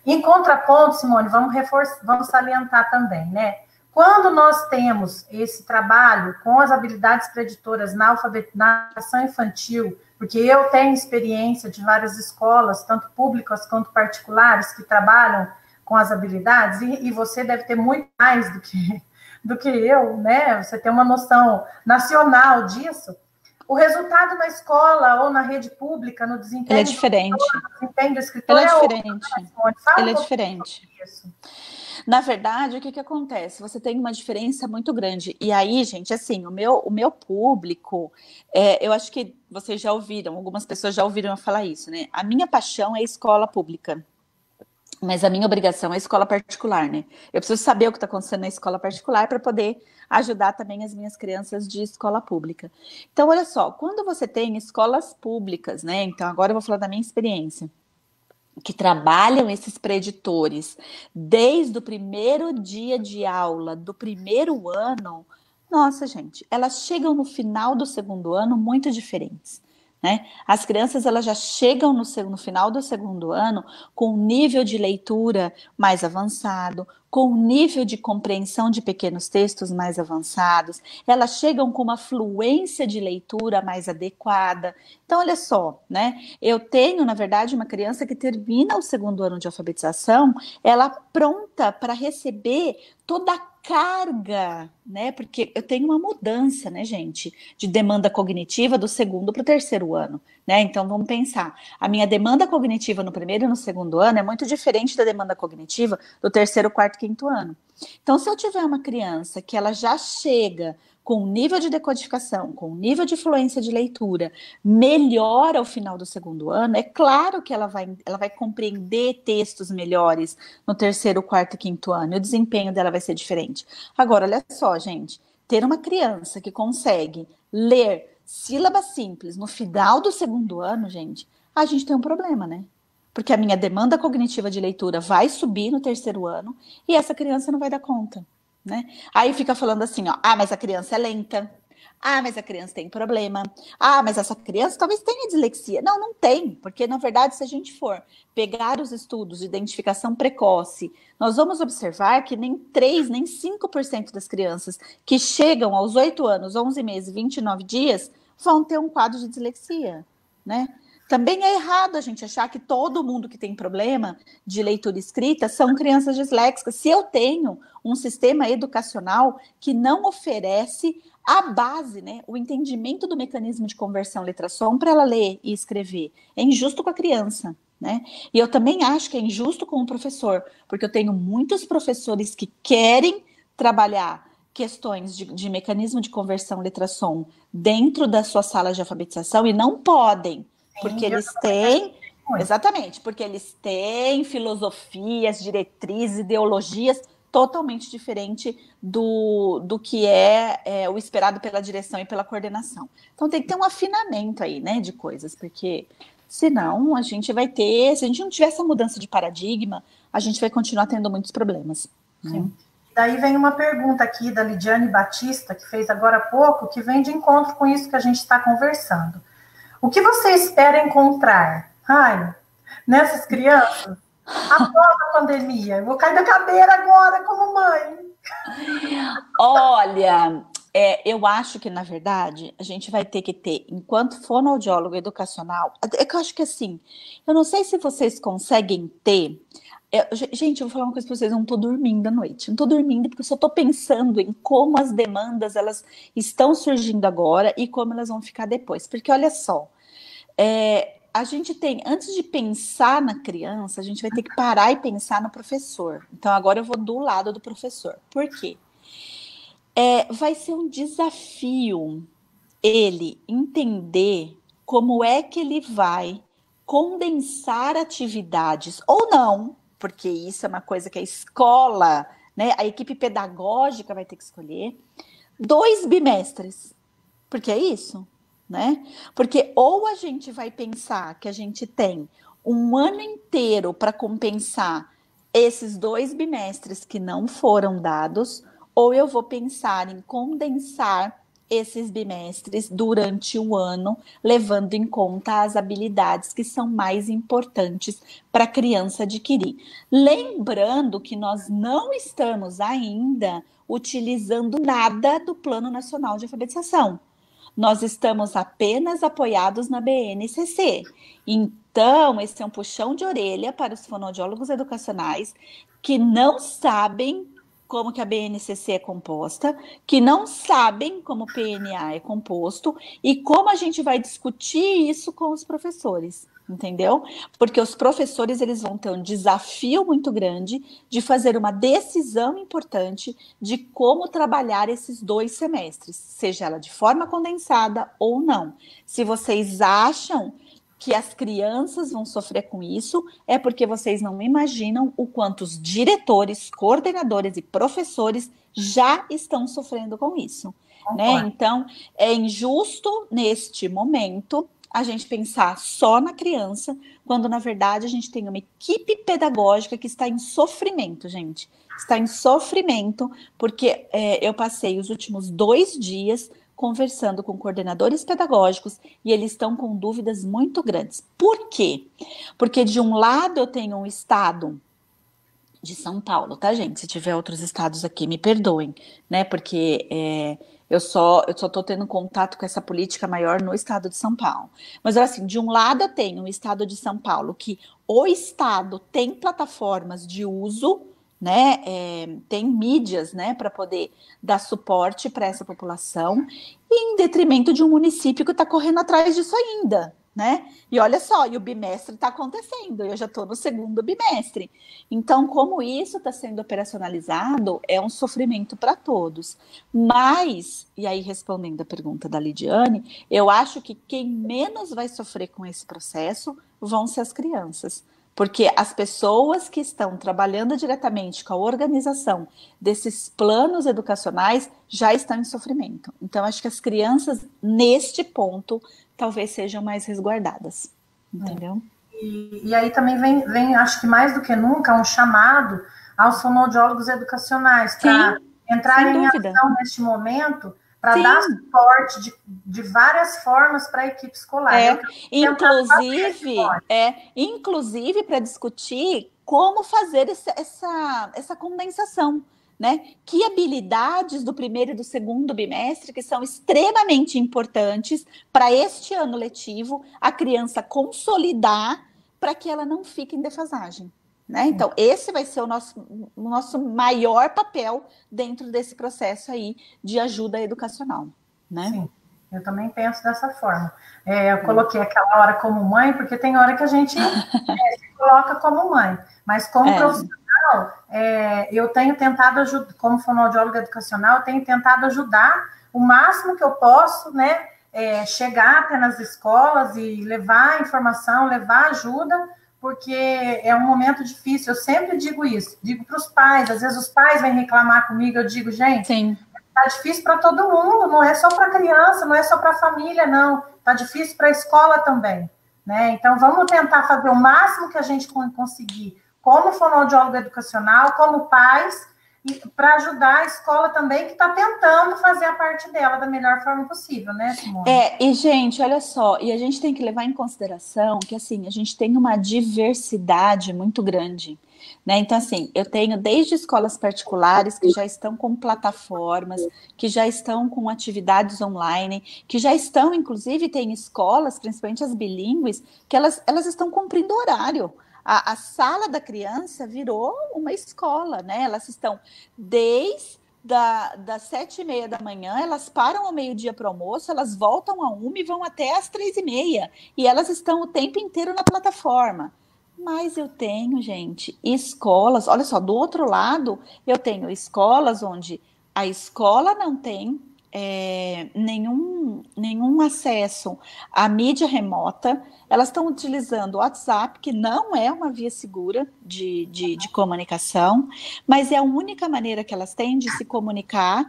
Em contraponto, Simone, vamos salientar também, né? Quando nós temos esse trabalho com as habilidades preditoras na alfabetização infantil, porque eu tenho experiência de várias escolas, tanto públicas quanto particulares, que trabalham com as habilidades, e você deve ter muito mais do que eu, né? Você tem uma noção nacional disso. O resultado na escola ou na rede pública, no desempenho, ele é diferente. No desempenho do escritor, ele é diferente. Ele é diferente. Na verdade, o que acontece? Você tem uma diferença muito grande. E aí, gente, assim, o meu público, eu acho que vocês já ouviram, algumas pessoas já ouviram eu falar isso, né? A minha paixão é a escola pública. Mas a minha obrigação é a escola particular, né? Eu preciso saber o que está acontecendo na escola particular para poder ajudar também as minhas crianças de escola pública. Então, olha só, quando você tem escolas públicas, né? Então, agora eu vou falar da minha experiência, que trabalham esses preditores desde o primeiro dia de aula do primeiro ano, nossa, gente, elas chegam no final do segundo ano muito diferentes. Né? As crianças elas já chegam no final do segundo ano com um nível de leitura mais avançado, com um nível de compreensão de pequenos textos mais avançados, elas chegam com uma fluência de leitura mais adequada. Então, olha só, né? Eu tenho, na verdade, uma criança que termina o segundo ano de alfabetização, ela pronta para receber toda a carga, né? Porque eu tenho uma mudança, né, gente, de demanda cognitiva do segundo para o terceiro ano, né? Então vamos pensar. A minha demanda cognitiva no primeiro e no segundo ano é muito diferente da demanda cognitiva do terceiro, quarto, quinto ano. Então, se eu tiver uma criança que ela já chega com nível de decodificação, com nível de fluência de leitura melhor ao final do segundo ano, é claro que ela vai compreender textos melhores no terceiro, quarto e quinto ano, e o desempenho dela vai ser diferente. Agora, olha só, gente, ter uma criança que consegue ler sílabas simples no final do segundo ano, gente, a gente tem um problema, né? Porque a minha demanda cognitiva de leitura vai subir no terceiro ano e essa criança não vai dar conta. Né? Aí fica falando assim, ó, mas a criança é lenta, mas a criança tem problema, mas essa criança talvez tenha dislexia. Não, não tem, porque na verdade se a gente for pegar os estudos de identificação precoce, nós vamos observar que nem 3, nem 5% das crianças que chegam aos 8 anos, 11 meses, 29 dias, vão ter um quadro de dislexia, né? Também é errado a gente achar que todo mundo que tem problema de leitura e escrita são crianças disléxicas. Se eu tenho um sistema educacional que não oferece a base, né, o entendimento do mecanismo de conversão letra-som para ela ler e escrever, é injusto com a criança. Né? E eu também acho que é injusto com o professor, porque eu tenho muitos professores que querem trabalhar questões de mecanismo de conversão letra-som dentro da sua sala de alfabetização e não podem. Porque eles têm, exatamente, porque eles têm filosofias, diretrizes, ideologias totalmente diferentes do que é o esperado pela direção e pela coordenação. Então tem que ter um afinamento aí, né, de coisas, porque senão a gente vai ter, se a gente não tiver essa mudança de paradigma, a gente vai continuar tendo muitos problemas. Sim. Né? Daí vem uma pergunta aqui da Lidiane Batista, que fez agora há pouco, que vem de encontro com isso que a gente está conversando. O que você espera encontrar, nessas crianças após a pandemia? Eu vou cair da cadeira agora como mãe. Olha, eu acho que, na verdade, a gente vai ter que ter, enquanto fonoaudiólogo educacional, é que eu acho que assim, eu não sei se vocês conseguem ter. Gente, eu vou falar uma coisa para vocês, eu não estou dormindo à noite. Não estou dormindo porque eu só estou pensando em como as demandas elas estão surgindo agora e como elas vão ficar depois. Porque olha só, a gente tem, antes de pensar na criança, a gente vai ter que parar e pensar no professor. Então agora eu vou do lado do professor. Por quê? Vai ser um desafio ele entender como é que ele vai condensar atividades, ou não, porque isso é uma coisa que a escola, né, a equipe pedagógica vai ter que escolher, 2 bimestres. Porque é isso. né? Porque ou a gente vai pensar que a gente tem um ano inteiro para compensar esses 2 bimestres que não foram dados, ou eu vou pensar em condensar esses bimestres durante o ano, levando em conta as habilidades que são mais importantes para a criança adquirir. Lembrando que nós não estamos ainda utilizando nada do Plano Nacional de Alfabetização. Nós estamos apenas apoiados na BNCC. Então, esse é um puxão de orelha para os fonoaudiólogos educacionais que não sabem como que a BNCC é composta, que não sabem como o PNA é composto e como a gente vai discutir isso com os professores, entendeu? Porque os professores, eles vão ter um desafio muito grande de fazer uma decisão importante de como trabalhar esses 2 semestres, seja ela de forma condensada ou não. Se vocês acham que as crianças vão sofrer com isso, é porque vocês não imaginam o quanto os diretores, coordenadores e professores já estão sofrendo com isso, né? Então, é injusto neste momento a gente pensar só na criança, quando na verdade a gente tem uma equipe pedagógica que está em sofrimento, gente. Está em sofrimento, porque eu passei os últimos 2 dias conversando com coordenadores pedagógicos e eles estão com dúvidas muito grandes. Por quê? Porque de um lado eu tenho um estado de São Paulo, tá, gente? Se tiver outros estados aqui, me perdoem, né? Porque eu só estou tendo contato com essa política maior no estado de São Paulo. Mas, assim, de um lado eu tenho o estado de São Paulo, que o estado tem plataformas de uso, né, tem mídias, né, para poder dar suporte para essa população, e em detrimento de um município que está correndo atrás disso ainda, né? E olha só, e o bimestre está acontecendo, eu já estou no 2º bimestre. Então, como isso está sendo operacionalizado, é um sofrimento para todos. Mas, e aí respondendo a pergunta da Lidiane, eu acho que quem menos vai sofrer com esse processo vão ser as crianças. Porque as pessoas que estão trabalhando diretamente com a organização desses planos educacionais já estão em sofrimento. Então, acho que as crianças, neste ponto, talvez sejam mais resguardadas. Entendeu? E aí também vem, acho que mais do que nunca, um chamado aos fonoaudiólogos educacionais para entrarem em ação neste momento, para dar suporte de várias formas para a equipe escolar. Inclusive para discutir como fazer essa condensação, né? Que habilidades do 1º e do 2º bimestre que são extremamente importantes para este ano letivo a criança consolidar para que ela não fique em defasagem. Né? Então, esse vai ser o nosso maior papel dentro desse processo aí de ajuda educacional. Né? Sim, eu também penso dessa forma. Eu coloquei aquela hora como mãe, porque tem hora que a gente se coloca como mãe, mas como profissional, eu tenho tentado ajudar, como fonoaudióloga educacional, eu tenho tentado ajudar o máximo que eu posso, né? Chegar até nas escolas e levar informação, levar ajuda, porque é um momento difícil. Eu sempre digo isso, digo para os pais, às vezes os pais vêm reclamar comigo, eu digo, gente, tá difícil para todo mundo, não é só para a criança, não é só para a família, não, tá difícil para a escola também, né? Então, vamos tentar fazer o máximo que a gente conseguir, como fonoaudiólogo educacional, como pais, para ajudar a escola também, que está tentando fazer a parte dela da melhor forma possível, né, Simone? E, gente, olha só, e a gente tem que levar em consideração que, assim, a gente tem uma diversidade muito grande, né? Então, assim, eu tenho desde escolas particulares que já estão com plataformas, que já estão com atividades online, que já estão, inclusive, tem escolas, principalmente as bilíngues, que elas estão cumprindo horário. A sala da criança virou uma escola, né? Elas estão desde das 7h30 da manhã, elas param ao meio-dia para o almoço, elas voltam a 1 e vão até às 3h30. E elas estão o tempo inteiro na plataforma. Mas eu tenho, gente, escolas, olha só, do outro lado, eu tenho escolas onde a escola não tem nenhum acesso à mídia remota. Elas estão utilizando o WhatsApp, que não é uma via segura de comunicação, mas é a única maneira que elas têm de se comunicar,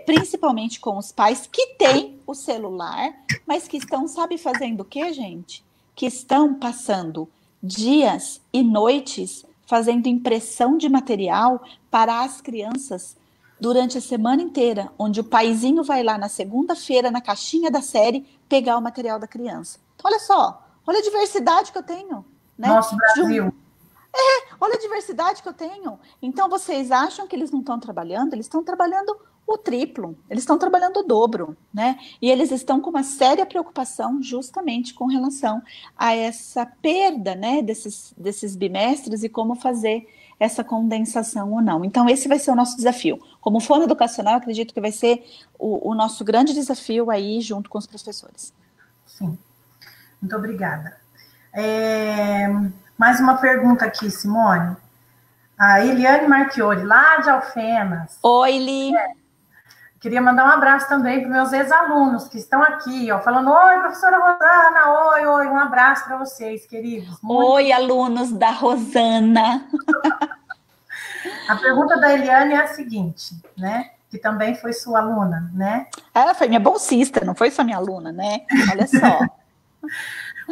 principalmente com os pais que têm o celular, mas que estão, sabe, fazendo o quê, gente? Que estão passando dias e noites fazendo impressão de material para as crianças durante a semana inteira, onde o paizinho vai lá na segunda-feira, na caixinha da série, pegar o material da criança. Então, olha só, olha a diversidade que eu tenho. Né? Nosso Brasil. Olha a diversidade que eu tenho. Então, vocês acham que eles não estão trabalhando? Eles estão trabalhando o triplo, eles estão trabalhando o dobro, né? E eles estão com uma séria preocupação justamente com relação a essa perda, né, desses bimestres e como fazer essa condensação ou não. Então, esse vai ser o nosso desafio. Como fono educacional, acredito que vai ser o nosso grande desafio aí junto com os professores. Sim, muito obrigada. Mais uma pergunta aqui, Simone. A Eliane Marchiori, lá de Alfenas. Oi, Eli. Queria mandar um abraço também para meus ex-alunos que estão aqui, ó, falando: oi, professora Rosana, oi, um abraço para vocês, queridos. Oi, alunos da Rosana. A pergunta da Eliane é a seguinte, né? Que também foi sua aluna, né? Ela foi minha bolsista, não foi só minha aluna, né? Olha só.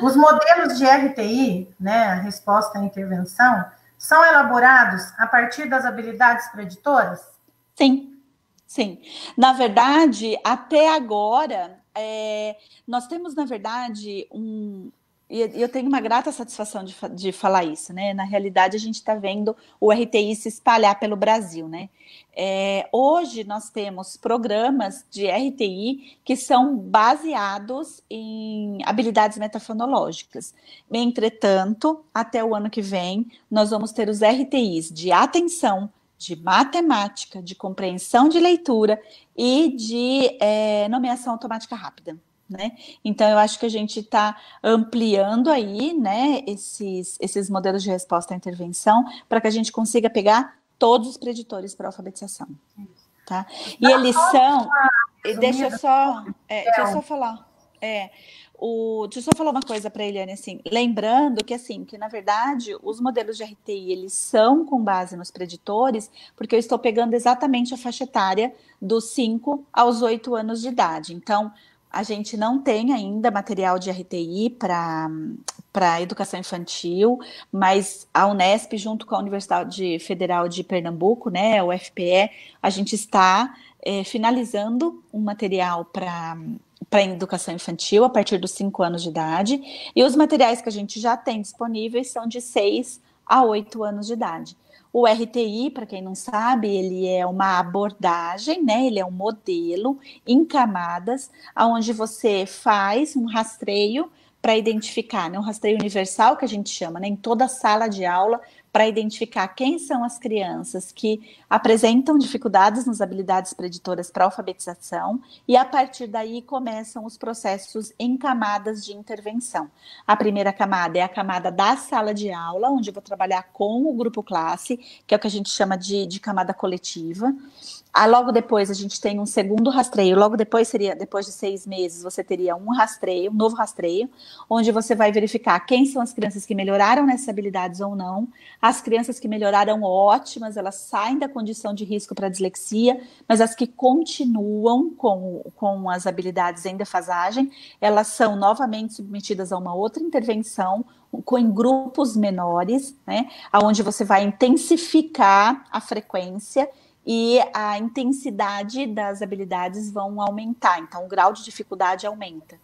Os modelos de RTI, né, a resposta à intervenção, são elaborados a partir das habilidades preditoras? Sim. Sim, na verdade, até agora, nós temos, na verdade, e eu tenho uma grata satisfação de falar isso, né? Na realidade, a gente está vendo o RTI se espalhar pelo Brasil, né? Hoje, nós temos programas de RTI que são baseados em habilidades metafonológicas. Entretanto, até o ano que vem, nós vamos ter os RTIs de atenção, de matemática, de compreensão de leitura e de nomeação automática rápida, né? Então, eu acho que a gente está ampliando aí, né, esses modelos de resposta à intervenção para que a gente consiga pegar todos os preditores para a alfabetização, tá? E eles são... Deixa eu só falar... deixa eu só falar uma coisa para a Eliane, assim, lembrando que, assim, que na verdade os modelos de RTI, eles são com base nos preditores, porque eu estou pegando exatamente a faixa etária dos 5 aos 8 anos de idade. Então, a gente não tem ainda material de RTI para a educação infantil, mas a Unesp, junto com a Universidade Federal de Pernambuco, né, o UFPE, a gente está finalizando um material para educação infantil a partir dos 5 anos de idade, e os materiais que a gente já tem disponíveis são de 6 a 8 anos de idade. O RTI, para quem não sabe, ele é uma abordagem, né? Ele é um modelo em camadas, onde você faz um rastreio para identificar, né? Um rastreio universal que a gente chama, né? Em toda a sala de aula, para identificar quem são as crianças que apresentam dificuldades nas habilidades preditoras para alfabetização, e a partir daí começam os processos em camadas de intervenção. A primeira camada é a camada da sala de aula, onde eu vou trabalhar com o grupo classe, que é o que a gente chama de camada coletiva. Logo depois a gente tem um segundo rastreio, logo depois depois de 6 meses, você teria um novo rastreio, onde você vai verificar quem são as crianças que melhoraram nessas habilidades ou não. As crianças que melhoraram, ótimas, elas saem da condição de risco para dislexia, mas as que continuam com as habilidades em defasagem, elas são novamente submetidas a uma outra intervenção, em grupos menores, né, onde você vai intensificar a frequência e a intensidade das habilidades vão aumentar, então o grau de dificuldade aumenta.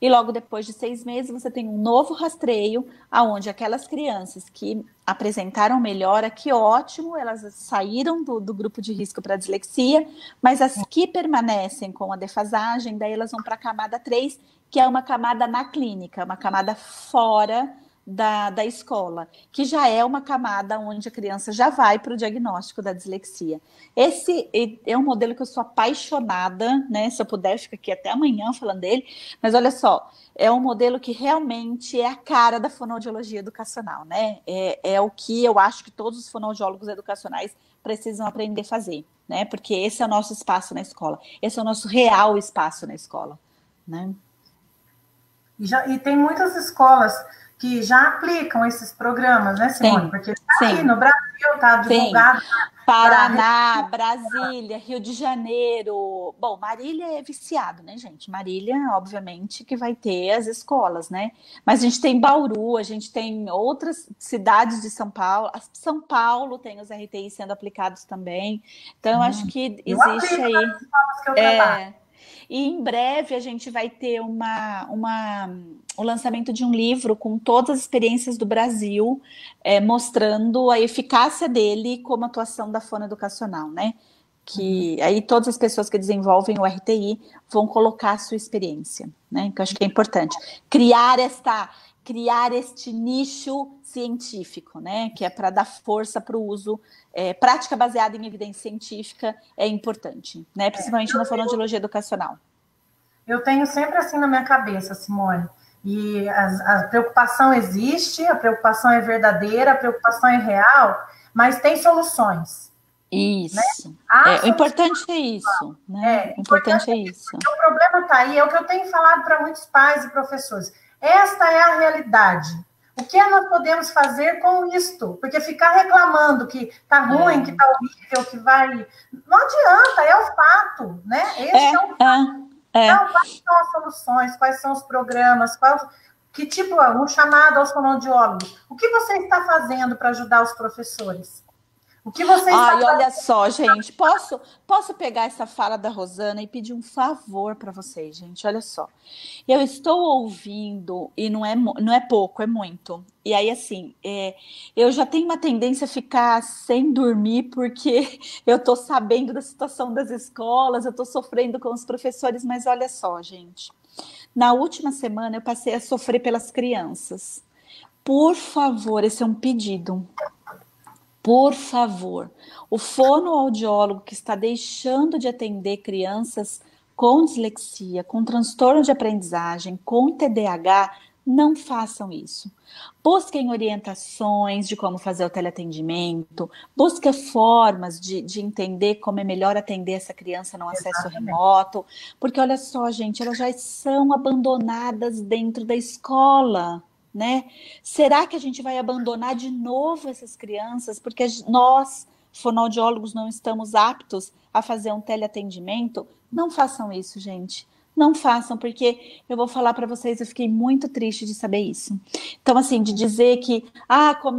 E logo depois de 6 meses, você tem um novo rastreio, onde aquelas crianças que apresentaram melhora, que ótimo, elas saíram do grupo de risco para dislexia, mas as que permanecem com a defasagem, daí elas vão para a camada 3, que é uma camada na clínica, uma camada fora da escola, que já é uma camada onde a criança já vai para o diagnóstico da dislexia. Esse é um modelo que eu sou apaixonada, né? Se eu puder, eu fico aqui até amanhã falando dele, mas olha só, é um modelo que realmente é a cara da fonoaudiologia educacional, né? É o que eu acho que todos os fonoaudiólogos educacionais precisam aprender a fazer, né? Porque esse é o nosso espaço na escola, esse é o nosso real espaço na escola, né? E tem muitas escolas que já aplicam esses programas, né, Simone? Porque está aqui no Brasil, está divulgado. Paraná, Brasília, Rio de Janeiro. Bom, Marília é viciado, né, gente? Marília, obviamente, que vai ter as escolas, né? Mas a gente tem Bauru, a gente tem outras cidades de São Paulo. São Paulo tem os RTI sendo aplicados também. Então, eu acho que existe aí. Que eu trabalho. E em breve a gente vai ter o lançamento de um livro com todas as experiências do Brasil, mostrando a eficácia dele como atuação da fonoeducacional, né? Que aí todas as pessoas que desenvolvem o RTI vão colocar a sua experiência, né? Que eu acho que é importante. Criar este nicho científico, né? Que é para dar força para o uso. Prática baseada em evidência científica é importante, né? Principalmente na fonoaudiologia educacional. Eu tenho sempre assim na minha cabeça, Simone. E a preocupação existe, a preocupação é verdadeira, a preocupação é real, mas tem soluções. Isso. Né? O importante é isso. Né? O importante é isso. O problema está aí, é o que eu tenho falado para muitos pais e professores. Esta é a realidade. O que nós podemos fazer com isto? Porque ficar reclamando que está ruim, que está horrível, que vai... Não adianta, é o fato, né? Esse é o fato. Então, quais são as soluções? Quais são os programas? Que tipo, um chamado aos fonoaudiólogos. O que você está fazendo para ajudar os professores? O que você está fazendo? Olha só, gente, posso pegar essa fala da Rosana e pedir um favor para vocês, gente? Olha só. Eu estou ouvindo, e não é pouco, é muito. E aí, assim, eu já tenho uma tendência a ficar sem dormir, porque eu estou sabendo da situação das escolas, eu estou sofrendo com os professores, mas olha só, gente. Na última semana, eu passei a sofrer pelas crianças. Por favor, esse é um pedido. Por favor, o fonoaudiólogo que está deixando de atender crianças com dislexia, com transtorno de aprendizagem, com TDAH, não façam isso. Busquem orientações de como fazer o teleatendimento, busquem formas de entender como é melhor atender essa criança num acesso remoto, porque olha só, gente, elas já são abandonadas dentro da escola. Né? Será que a gente vai abandonar de novo essas crianças? Porque nós, fonoaudiólogos, não estamos aptos a fazer um teleatendimento? Não façam isso, gente. Não façam, porque eu vou falar para vocês, eu fiquei muito triste de saber isso. Então, assim, de dizer que,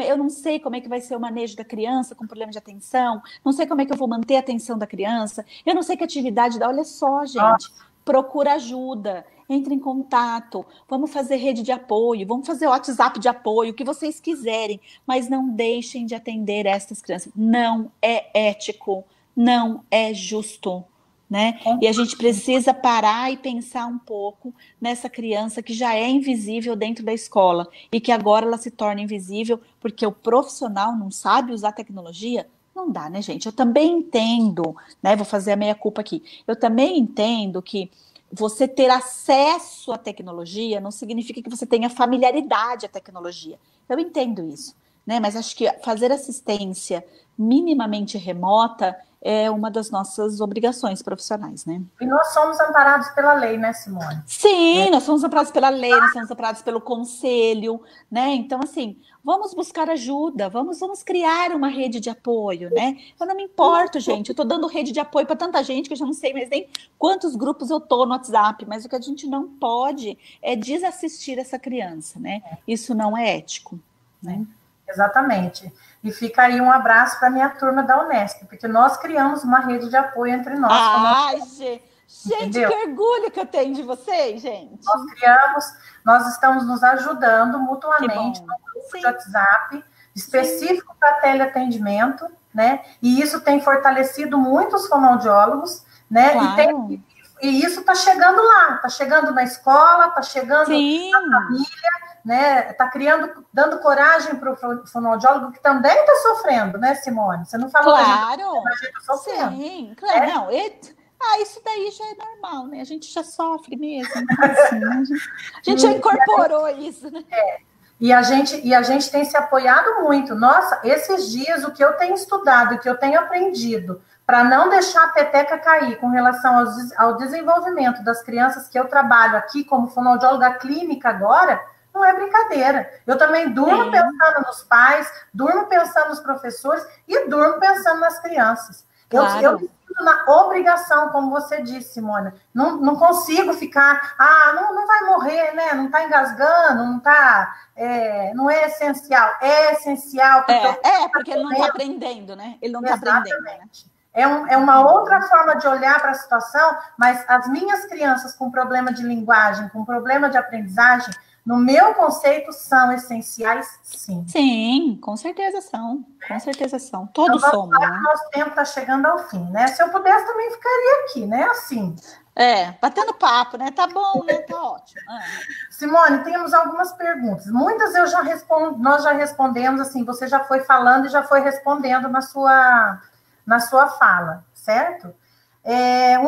eu não sei como é que vai ser o manejo da criança com problema de atenção, não sei como é que eu vou manter a atenção da criança, eu não sei que atividade dá. Olha só, gente, procura ajuda. Entre em contato, vamos fazer rede de apoio, vamos fazer WhatsApp de apoio, o que vocês quiserem, mas não deixem de atender essas crianças. Não é ético, não é justo, né? E a gente precisa parar e pensar um pouco nessa criança que já é invisível dentro da escola e que agora ela se torna invisível porque o profissional não sabe usar tecnologia. Não dá, né, gente? Eu também entendo, né? Vou fazer a meia-culpa aqui. Eu também entendo que você ter acesso à tecnologia não significa que você tenha familiaridade à tecnologia. Eu entendo isso, né? Mas acho que fazer assistência minimamente remota é uma das nossas obrigações profissionais, né? E nós somos amparados pela lei, né, Simone? Sim, nós somos amparados pela lei, nós somos amparados pelo conselho, né? Então, assim, vamos buscar ajuda, vamos criar uma rede de apoio, né? Eu não me importo, gente, eu tô dando rede de apoio para tanta gente que eu já não sei mais nem quantos grupos eu tô no WhatsApp, mas o que a gente não pode é desassistir essa criança, né? Isso não é ético, né? Exatamente. E fica aí um abraço para a minha turma da Unesp, porque nós criamos uma rede de apoio entre nós. Ai, gente, que orgulho que eu tenho de vocês, gente. Nós estamos nos ajudando mutuamente no grupo de WhatsApp, específico para teleatendimento, né? E isso tem fortalecido muitos fonoaudiólogos, né? Claro. E tem E isso está chegando lá, está chegando na escola, está chegando Sim. na família, né? Está dando coragem para o fonoaudiólogo que também está sofrendo, né, Simone? Você não falou Claro, a gente está sofrendo. sim, claro, né? não, isso daí já é normal, né? A gente já sofre mesmo, então, assim, né? A gente já incorporou isso, né? E a gente tem se apoiado muito. Nossa, esses dias o que eu tenho estudado, o que eu tenho aprendido, para não deixar a peteca cair com relação ao desenvolvimento das crianças que eu trabalho aqui como fonoaudióloga clínica agora, não é brincadeira. Eu também durmo pensando nos pais, durmo pensando nos professores e durmo pensando nas crianças. Claro. Eu me sinto na obrigação, como você disse, Simone. Não consigo ficar, não vai morrer, né? Não está engasgando, não é essencial. É essencial. Porque ele não está aprendendo, né? Ele não está aprendendo. Né? É uma outra forma de olhar para a situação, mas as minhas crianças com problema de linguagem, com problema de aprendizagem, no meu conceito, são essenciais, sim. Sim, com certeza são. Com certeza são. Todos somos, né? Nosso tempo está chegando ao fim, né? Se eu pudesse, também ficaria aqui, né? Assim. Batendo papo, né? Tá bom, né? Tá ótimo. Simone, temos algumas perguntas. Muitas nós já respondemos, assim, você já foi falando e já foi respondendo na sua fala, certo?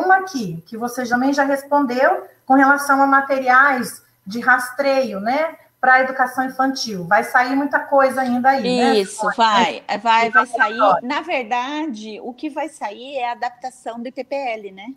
Uma aqui, que você também já respondeu com relação a materiais de rastreio, né, para a educação infantil. Vai sair muita coisa ainda aí, Isso, né? vai sair. Na verdade, o que vai sair é a adaptação do IPPL, né?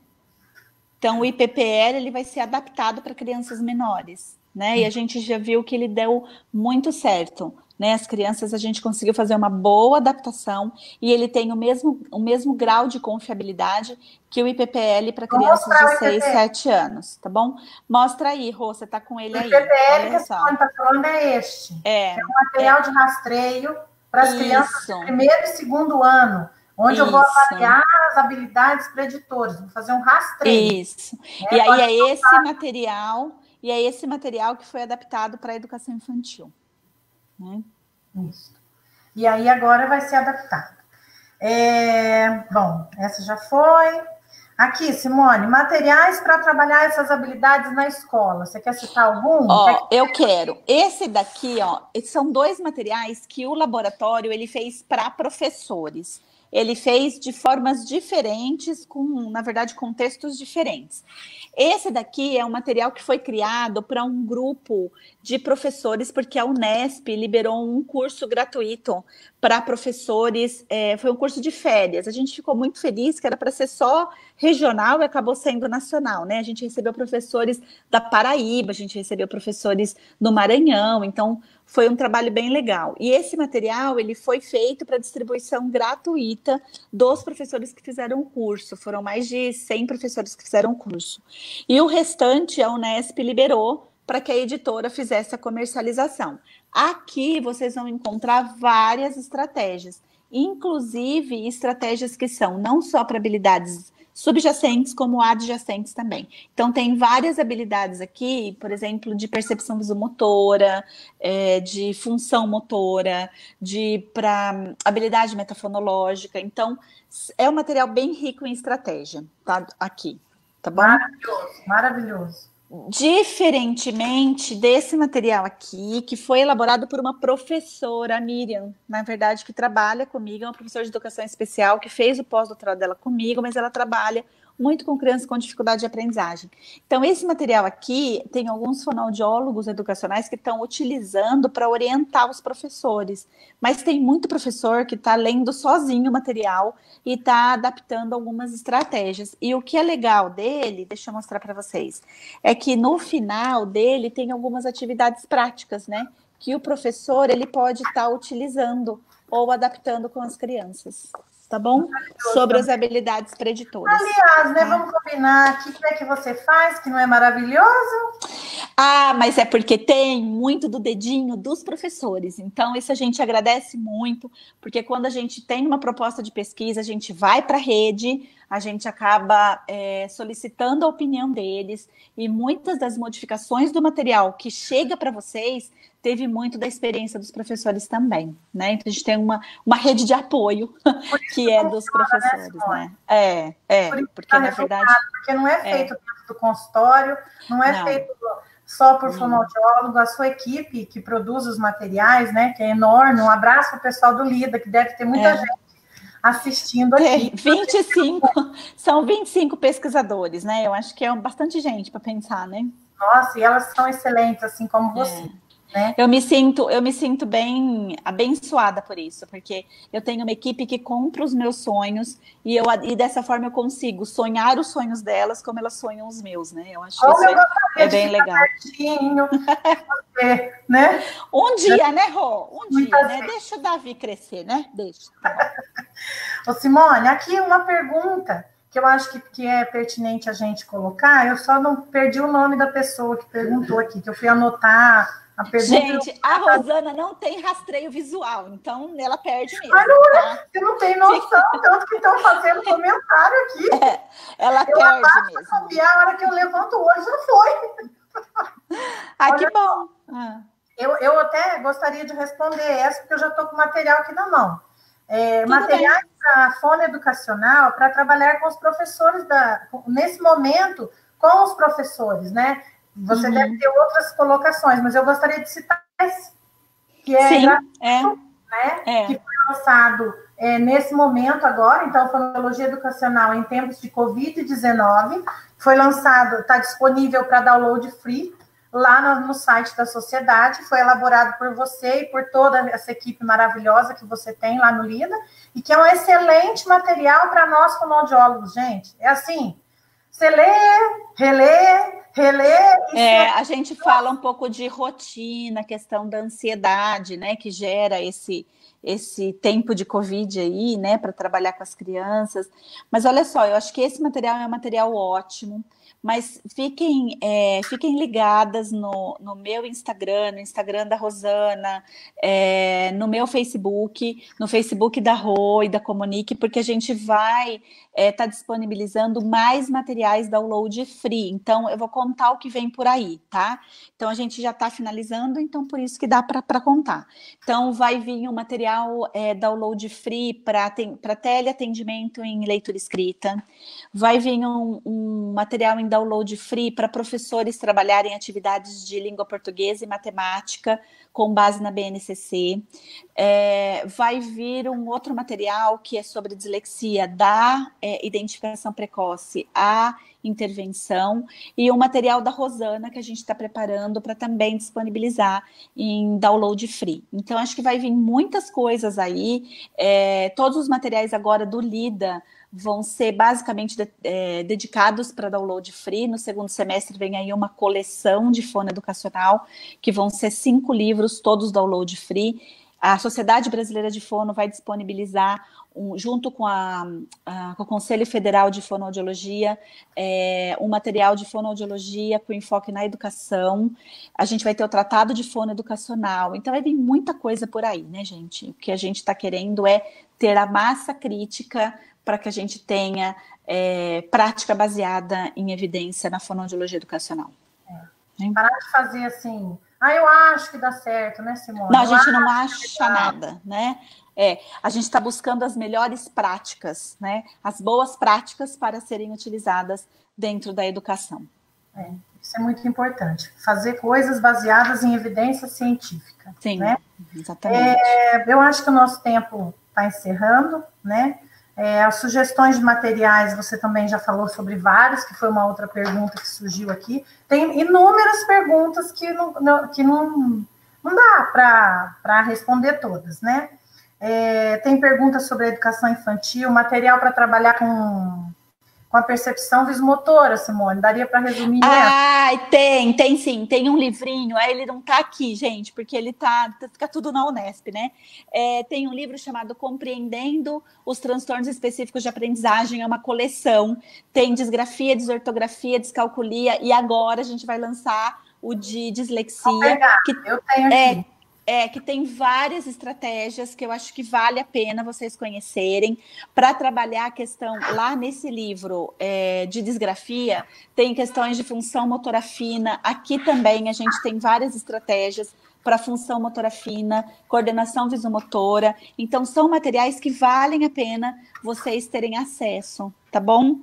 Então, o IPPL ele vai ser adaptado para crianças menores, né? E a gente já viu que ele deu muito certo. Né, as crianças, a gente conseguiu fazer uma boa adaptação e ele tem o mesmo grau de confiabilidade que o IPPL para crianças de 6, 7 anos, tá bom? Mostra aí, Rô, você tá com ele aí. O IPPL que a senhora está falando é este. É um material de rastreio para as crianças do primeiro e segundo ano, onde eu vou avaliar as habilidades preditoras, vou fazer um rastreio. Isso. E aí é esse material que foi adaptado para a educação infantil. Isso. E aí agora vai ser adaptado. Bom, essa já foi. Aqui, Simone, materiais para trabalhar essas habilidades na escola. Você quer citar algum? Eu quero. Esse daqui, são 2 materiais que o laboratório ele fez para professores. Ele fez de formas diferentes, na verdade, contextos diferentes. Esse daqui é um material que foi criado para um grupo de professores, porque a Unesp liberou um curso gratuito para professores, foi um curso de férias. A gente ficou muito feliz que era para ser só regional e acabou sendo nacional, né? A gente recebeu professores da Paraíba, a gente recebeu professores do Maranhão, então foi um trabalho bem legal. E esse material, ele foi feito para distribuição gratuita dos professores que fizeram o curso. Foram mais de 100 professores que fizeram o curso. E o restante, a Unesp liberou para que a editora fizesse a comercialização. Aqui vocês vão encontrar várias estratégias, inclusive estratégias que são não só para habilidades subjacentes, como adjacentes também. Então, tem várias habilidades aqui, por exemplo, de percepção visomotora, de função motora, para habilidade metafonológica. Então, é um material bem rico em estratégia, tá? Aqui, tá bom? Maravilhoso, maravilhoso. Diferentemente desse material aqui, que foi elaborado por uma professora, a Miriam, na verdade, que trabalha comigo, é uma professora de educação especial, que fez o pós-doutorado dela comigo, mas ela trabalha muito com crianças com dificuldade de aprendizagem. Então, esse material aqui, tem alguns fonoaudiólogos educacionais que estão utilizando para orientar os professores, mas tem muito professor que está lendo sozinho o material e está adaptando algumas estratégias. E o que é legal dele, deixa eu mostrar para vocês, é que no final dele tem algumas atividades práticas, né? Que o professor ele pode estar utilizando ou adaptando com as crianças. Tá bom? Sobre as habilidades preditoras. Aliás, né? Vamos combinar. O que é que você faz que não é maravilhoso? Mas é porque tem muito do dedinho dos professores. Então, isso a gente agradece muito, porque quando a gente tem uma proposta de pesquisa, a gente vai para a rede, a gente acaba solicitando a opinião deles, e muitas das modificações do material que chega para vocês teve muito da experiência dos professores também, né? Então a gente tem uma rede de apoio que é dos professores, né? Porque na verdade... Porque não é feito dentro do consultório, não é feito só por fonoaudiólogo, a sua equipe que produz os materiais, né? Que é enorme. Um abraço para o pessoal do LIDA, que deve ter muita gente assistindo aqui. 25 pesquisadores, né? Eu acho que é bastante gente para pensar, né? Nossa, e elas são excelentes, assim como você. Né? Eu me sinto bem abençoada por isso, porque eu tenho uma equipe que compra os meus sonhos e dessa forma eu consigo sonhar os sonhos delas como elas sonham os meus, né? Eu acho que isso é bem legal. Você, né? Um dia, né, Rô? Dia, né? Deixa o Davi crescer, né? Deixa. Ô, Simone, aqui uma pergunta que eu acho que é pertinente a gente colocar. Eu só não perdi o nome da pessoa que perguntou aqui, que eu fui anotar. Gente, a Rosana não tem rastreio visual, então ela perde mesmo. Mas não, tá? Você não tem noção, tanto que estão fazendo comentário aqui. Ela perde mesmo. E a hora que eu levanto o olho já foi. Olha, que bom. Eu até gostaria de responder essa, porque eu já estou com material aqui na mão. Materiais para fonoeducacional, para trabalhar com os professores, nesse momento, com os professores, né? Você deve ter outras colocações, mas eu gostaria de citar esse, que é gratuito, né? Que foi lançado nesse momento agora, então, Fonologia Educacional em tempos de Covid-19, foi lançado, está disponível para download free, lá no site da sociedade, foi elaborado por você e por toda essa equipe maravilhosa que você tem lá no LIDA, e que é um excelente material para nós fonoaudiólogos, gente. É assim, você lê, relê, a gente fala um pouco de rotina, questão da ansiedade, né, que gera esse tempo de Covid aí, né, para trabalhar com as crianças. Mas olha só, eu acho que esse material é um material ótimo, mas fiquem ligadas no meu Instagram, no Instagram da Rosana, no meu Facebook, no Facebook da Rô e da Comunique, porque a gente vai estar disponibilizando mais materiais download free. Então, eu vou contar o que vem por aí, tá? Então, a gente já está finalizando, então por isso que dá para contar. Então, vai vir um material download free para teleatendimento em leitura escrita, vai vir um material em download free para professores trabalharem atividades de língua portuguesa e matemática com base na BNCC. Vai vir um outro material que é sobre dislexia, da identificação precoce à intervenção, e um material da Rosana que a gente está preparando para também disponibilizar em download free. Então, acho que vai vir muitas coisas aí. Todos os materiais agora do LIDA vão ser basicamente dedicados para download free. No segundo semestre vem aí uma coleção de fonoeducacional, que vão ser 5 livros, todos download free. A Sociedade Brasileira de Fono vai disponibilizar, junto com o Conselho Federal de Fonoaudiologia, um material de fonoaudiologia com enfoque na educação. A gente vai ter o Tratado de Fonoeducacional. Então vai vir muita coisa por aí, né, gente? O que a gente está querendo é ter a massa crítica para que a gente tenha prática baseada em evidência na fonoaudiologia educacional. Parar de fazer assim, eu acho que dá certo, né, Simone? Não, a gente não acha nada, né? A gente está buscando as melhores práticas, né? As boas práticas para serem utilizadas dentro da educação. Isso é muito importante. Fazer coisas baseadas em evidência científica. Sim, né? Exatamente. Eu acho que o nosso tempo está encerrando, né? As sugestões de materiais, você também já falou sobre vários, que foi uma outra pergunta que surgiu aqui. Tem inúmeras perguntas que não dá para responder todas, né? Tem perguntas sobre a educação infantil, material para trabalhar com a percepção vismotora, Simone. Daria para resumir? Tem sim. Tem um livrinho, ele não está aqui, gente, porque ele fica tudo na Unesp, né? Tem um livro chamado Compreendendo os Transtornos Específicos de Aprendizagem, é uma coleção. Tem disgrafia, desortografia, descalculia, e agora a gente vai lançar o de dislexia. Eu tenho aqui. que tem várias estratégias que eu acho que vale a pena vocês conhecerem para trabalhar a questão. Lá nesse livro de disgrafia, tem questões de função motora fina. Aqui também a gente tem várias estratégias para função motora fina, coordenação visomotora. Então, são materiais que valem a pena vocês terem acesso, tá bom?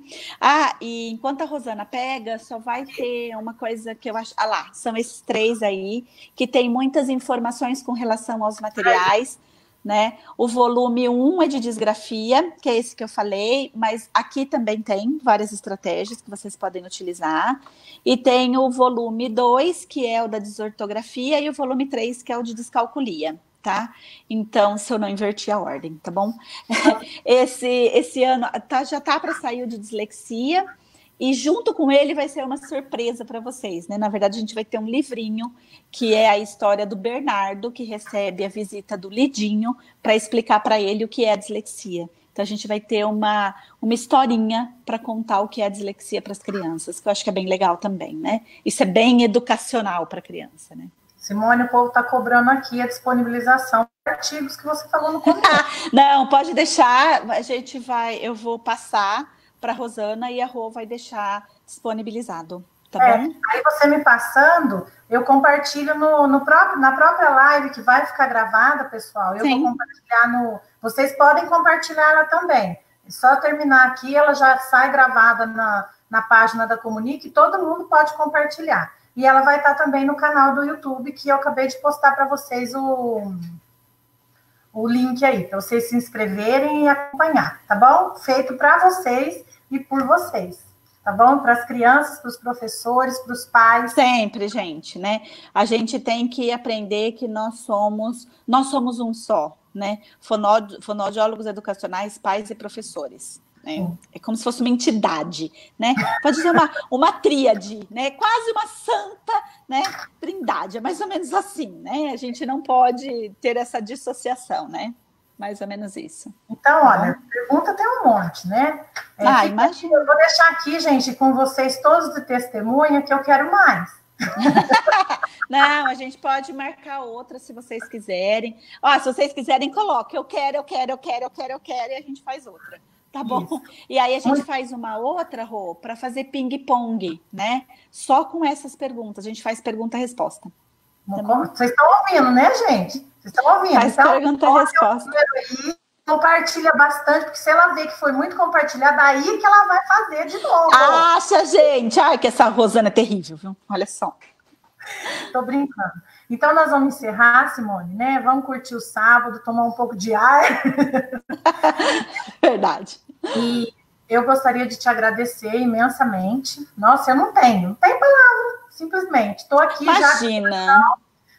E enquanto a Rosana pega, só vai ter uma coisa que eu acho... lá, são esses 3 aí, que tem muitas informações com relação aos materiais, né? O volume 1 é de disgrafia, que é esse que eu falei, mas aqui também tem várias estratégias que vocês podem utilizar. E tem o volume 2, que é o da desortografia, e o volume 3, que é o de descalculia, tá? Então, se eu não inverti a ordem, tá bom? Esse ano já tá para sair o de dislexia, e junto com ele vai ser uma surpresa para vocês, né? Na verdade, a gente vai ter um livrinho, que é a história do Bernardo, que recebe a visita do Lidinho, para explicar para ele o que é a dislexia. Então, a gente vai ter uma historinha para contar o que é a dislexia para as crianças, que eu acho que é bem legal também, né? Isso é bem educacional para a criança, né? Simone, o povo está cobrando aqui a disponibilização de artigos que você falou no começo. Não, pode deixar, eu vou passar para a Rosana e a Rô vai deixar disponibilizado, tá bom? Aí você me passando, eu compartilho na própria live, que vai ficar gravada, pessoal. Eu vou compartilhar Vocês podem compartilhar ela também. É só terminar aqui, ela já sai gravada na página da Comunique, e todo mundo pode compartilhar. E ela vai estar também no canal do YouTube, que eu acabei de postar para vocês o link aí, para vocês se inscreverem e acompanhar, tá bom? Feito para vocês e por vocês, tá bom? Para as crianças, para os professores, para os pais. Sempre, gente, né? A gente tem que aprender que nós somos um só, né? Fonoaudiólogos educacionais, pais e professores. Né? É como se fosse uma entidade, né? Pode ser uma tríade, né? Quase uma santa, né? Trindade, é mais ou menos assim, né? A gente não pode ter essa dissociação, né? Mais ou menos isso. Então, olha, pergunta tem um monte, né? Imagina. Eu vou deixar aqui, gente, com vocês todos de testemunha, que eu quero mais. Não, a gente pode marcar outra se vocês quiserem. Se vocês quiserem, coloque. Eu quero, e a gente faz outra. Tá bom? Isso. E aí a gente faz uma outra, Rô, para fazer ping-pong, né? Só com essas perguntas. A gente faz pergunta-resposta. Tá bom? Vocês estão ouvindo, né, gente? Vocês estão ouvindo. Faz pergunta-resposta. Compartilha bastante, porque se ela ver que foi muito compartilhada, aí que ela vai fazer de novo. Acha, gente! Ai, que essa Rosana é terrível, viu? Olha só. Tô brincando. Então, nós vamos encerrar, Simone, né? Vamos curtir o sábado, tomar um pouco de ar. Verdade. E eu gostaria de te agradecer imensamente. Nossa, eu não tenho palavra, simplesmente. Estou aqui Imagina. Já.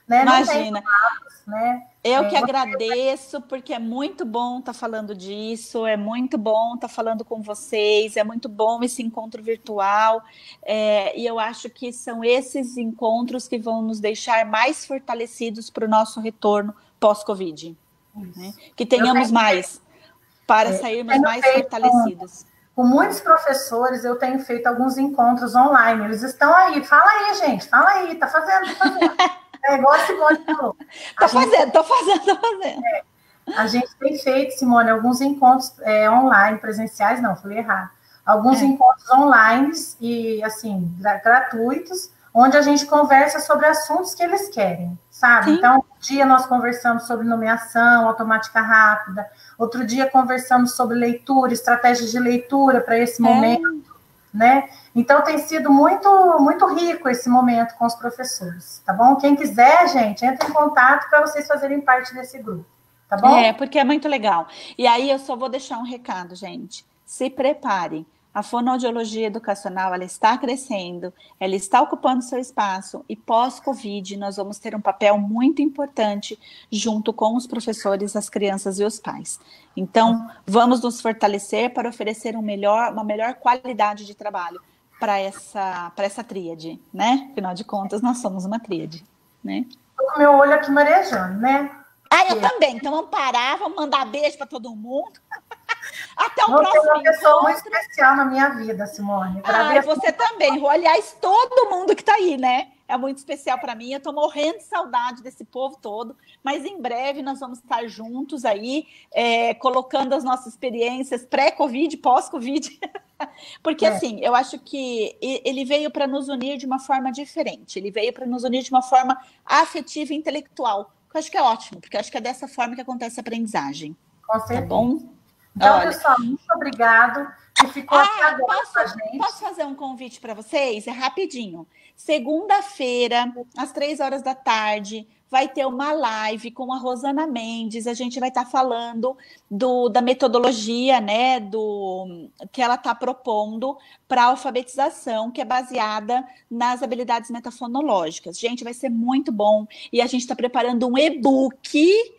Né? Imagina. Não palavras, né? Eu que agradeço, porque é muito bom estar falando disso, é muito bom estar falando com vocês, é muito bom esse encontro virtual, e eu acho que são esses encontros que vão nos deixar mais fortalecidos para o nosso retorno pós-Covid. Né? Que tenhamos mais, para sairmos mais fortalecidos. Com muitos professores, eu tenho feito alguns encontros online, eles estão aí, fala aí, gente, fala aí, tá fazendo. É igual a Simone falou. Tô fazendo. A gente tem feito, Simone, alguns encontros online, presenciais, não, falei errado. Alguns encontros online e, assim, gratuitos, onde a gente conversa sobre assuntos que eles querem, sabe? Sim. Então, um dia nós conversamos sobre nomeação automática rápida, outro dia conversamos sobre leitura, estratégias de leitura para esse momento, né? Então, tem sido muito, muito rico esse momento com os professores, tá bom? Quem quiser, gente, entre em contato para vocês fazerem parte desse grupo, tá bom? Porque é muito legal. E aí, eu só vou deixar um recado, gente. Se preparem. A fonoaudiologia educacional, ela está crescendo, ela está ocupando seu espaço, e pós-Covid nós vamos ter um papel muito importante junto com os professores, as crianças e os pais. Então, vamos nos fortalecer para oferecer uma melhor qualidade de trabalho para essa tríade, né? Afinal de contas, nós somos uma tríade, né? Tô com meu olho aqui marejando, né? Eu também. Então, vamos parar, vamos mandar beijo para todo mundo. Até o próximo encontro. Você é uma pessoa muito especial na minha vida, Simone. Você também, Rô. Aliás, todo mundo que está aí, né? é muito especial para mim. Eu estou morrendo de saudade desse povo todo, mas em breve nós vamos estar juntos aí, colocando as nossas experiências pré-Covid, pós-Covid, porque assim, eu acho que ele veio para nos unir de uma forma diferente, ele veio para nos unir de uma forma afetiva e intelectual, que eu acho que é ótimo, porque eu acho que é dessa forma que acontece a aprendizagem. Com certeza. Tá bom? Então, pessoal, muito obrigado que ficou aqui agora com a gente. Posso fazer um convite para vocês? É rapidinho. Segunda-feira, às 3 horas da tarde, vai ter uma live com a Rosana Mendes. A gente vai estar falando da metodologia, né, que ela está propondo para a alfabetização, que é baseada nas habilidades metafonológicas. Gente, vai ser muito bom. E a gente está preparando um e-book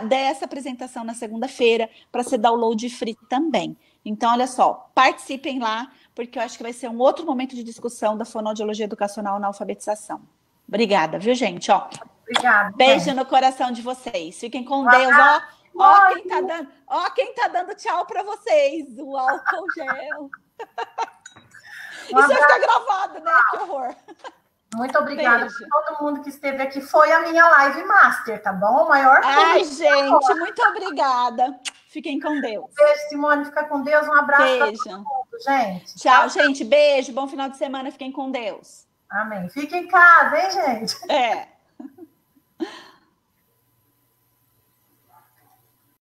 dessa apresentação na segunda-feira para ser download free também. Então, olha só, participem lá, porque eu acho que vai ser um outro momento de discussão da fonoaudiologia educacional na alfabetização. Obrigada, viu, gente? Obrigada. Beijo no coração de vocês. Fiquem com Deus. Ó quem tá dando tchau para vocês. O álcool gel. Isso vai ficar gravado, né? Que horror. Muito obrigada por todo mundo que esteve aqui. Foi a minha live master, tá bom? O maior. Ai, gente, muito obrigada. Fiquem com Deus. Beijo, Simone. Fica com Deus. Um abraço para todo mundo, gente. Tchau, gente. Beijo. Bom final de semana. Fiquem com Deus. Amém. Fiquem em casa, hein, gente?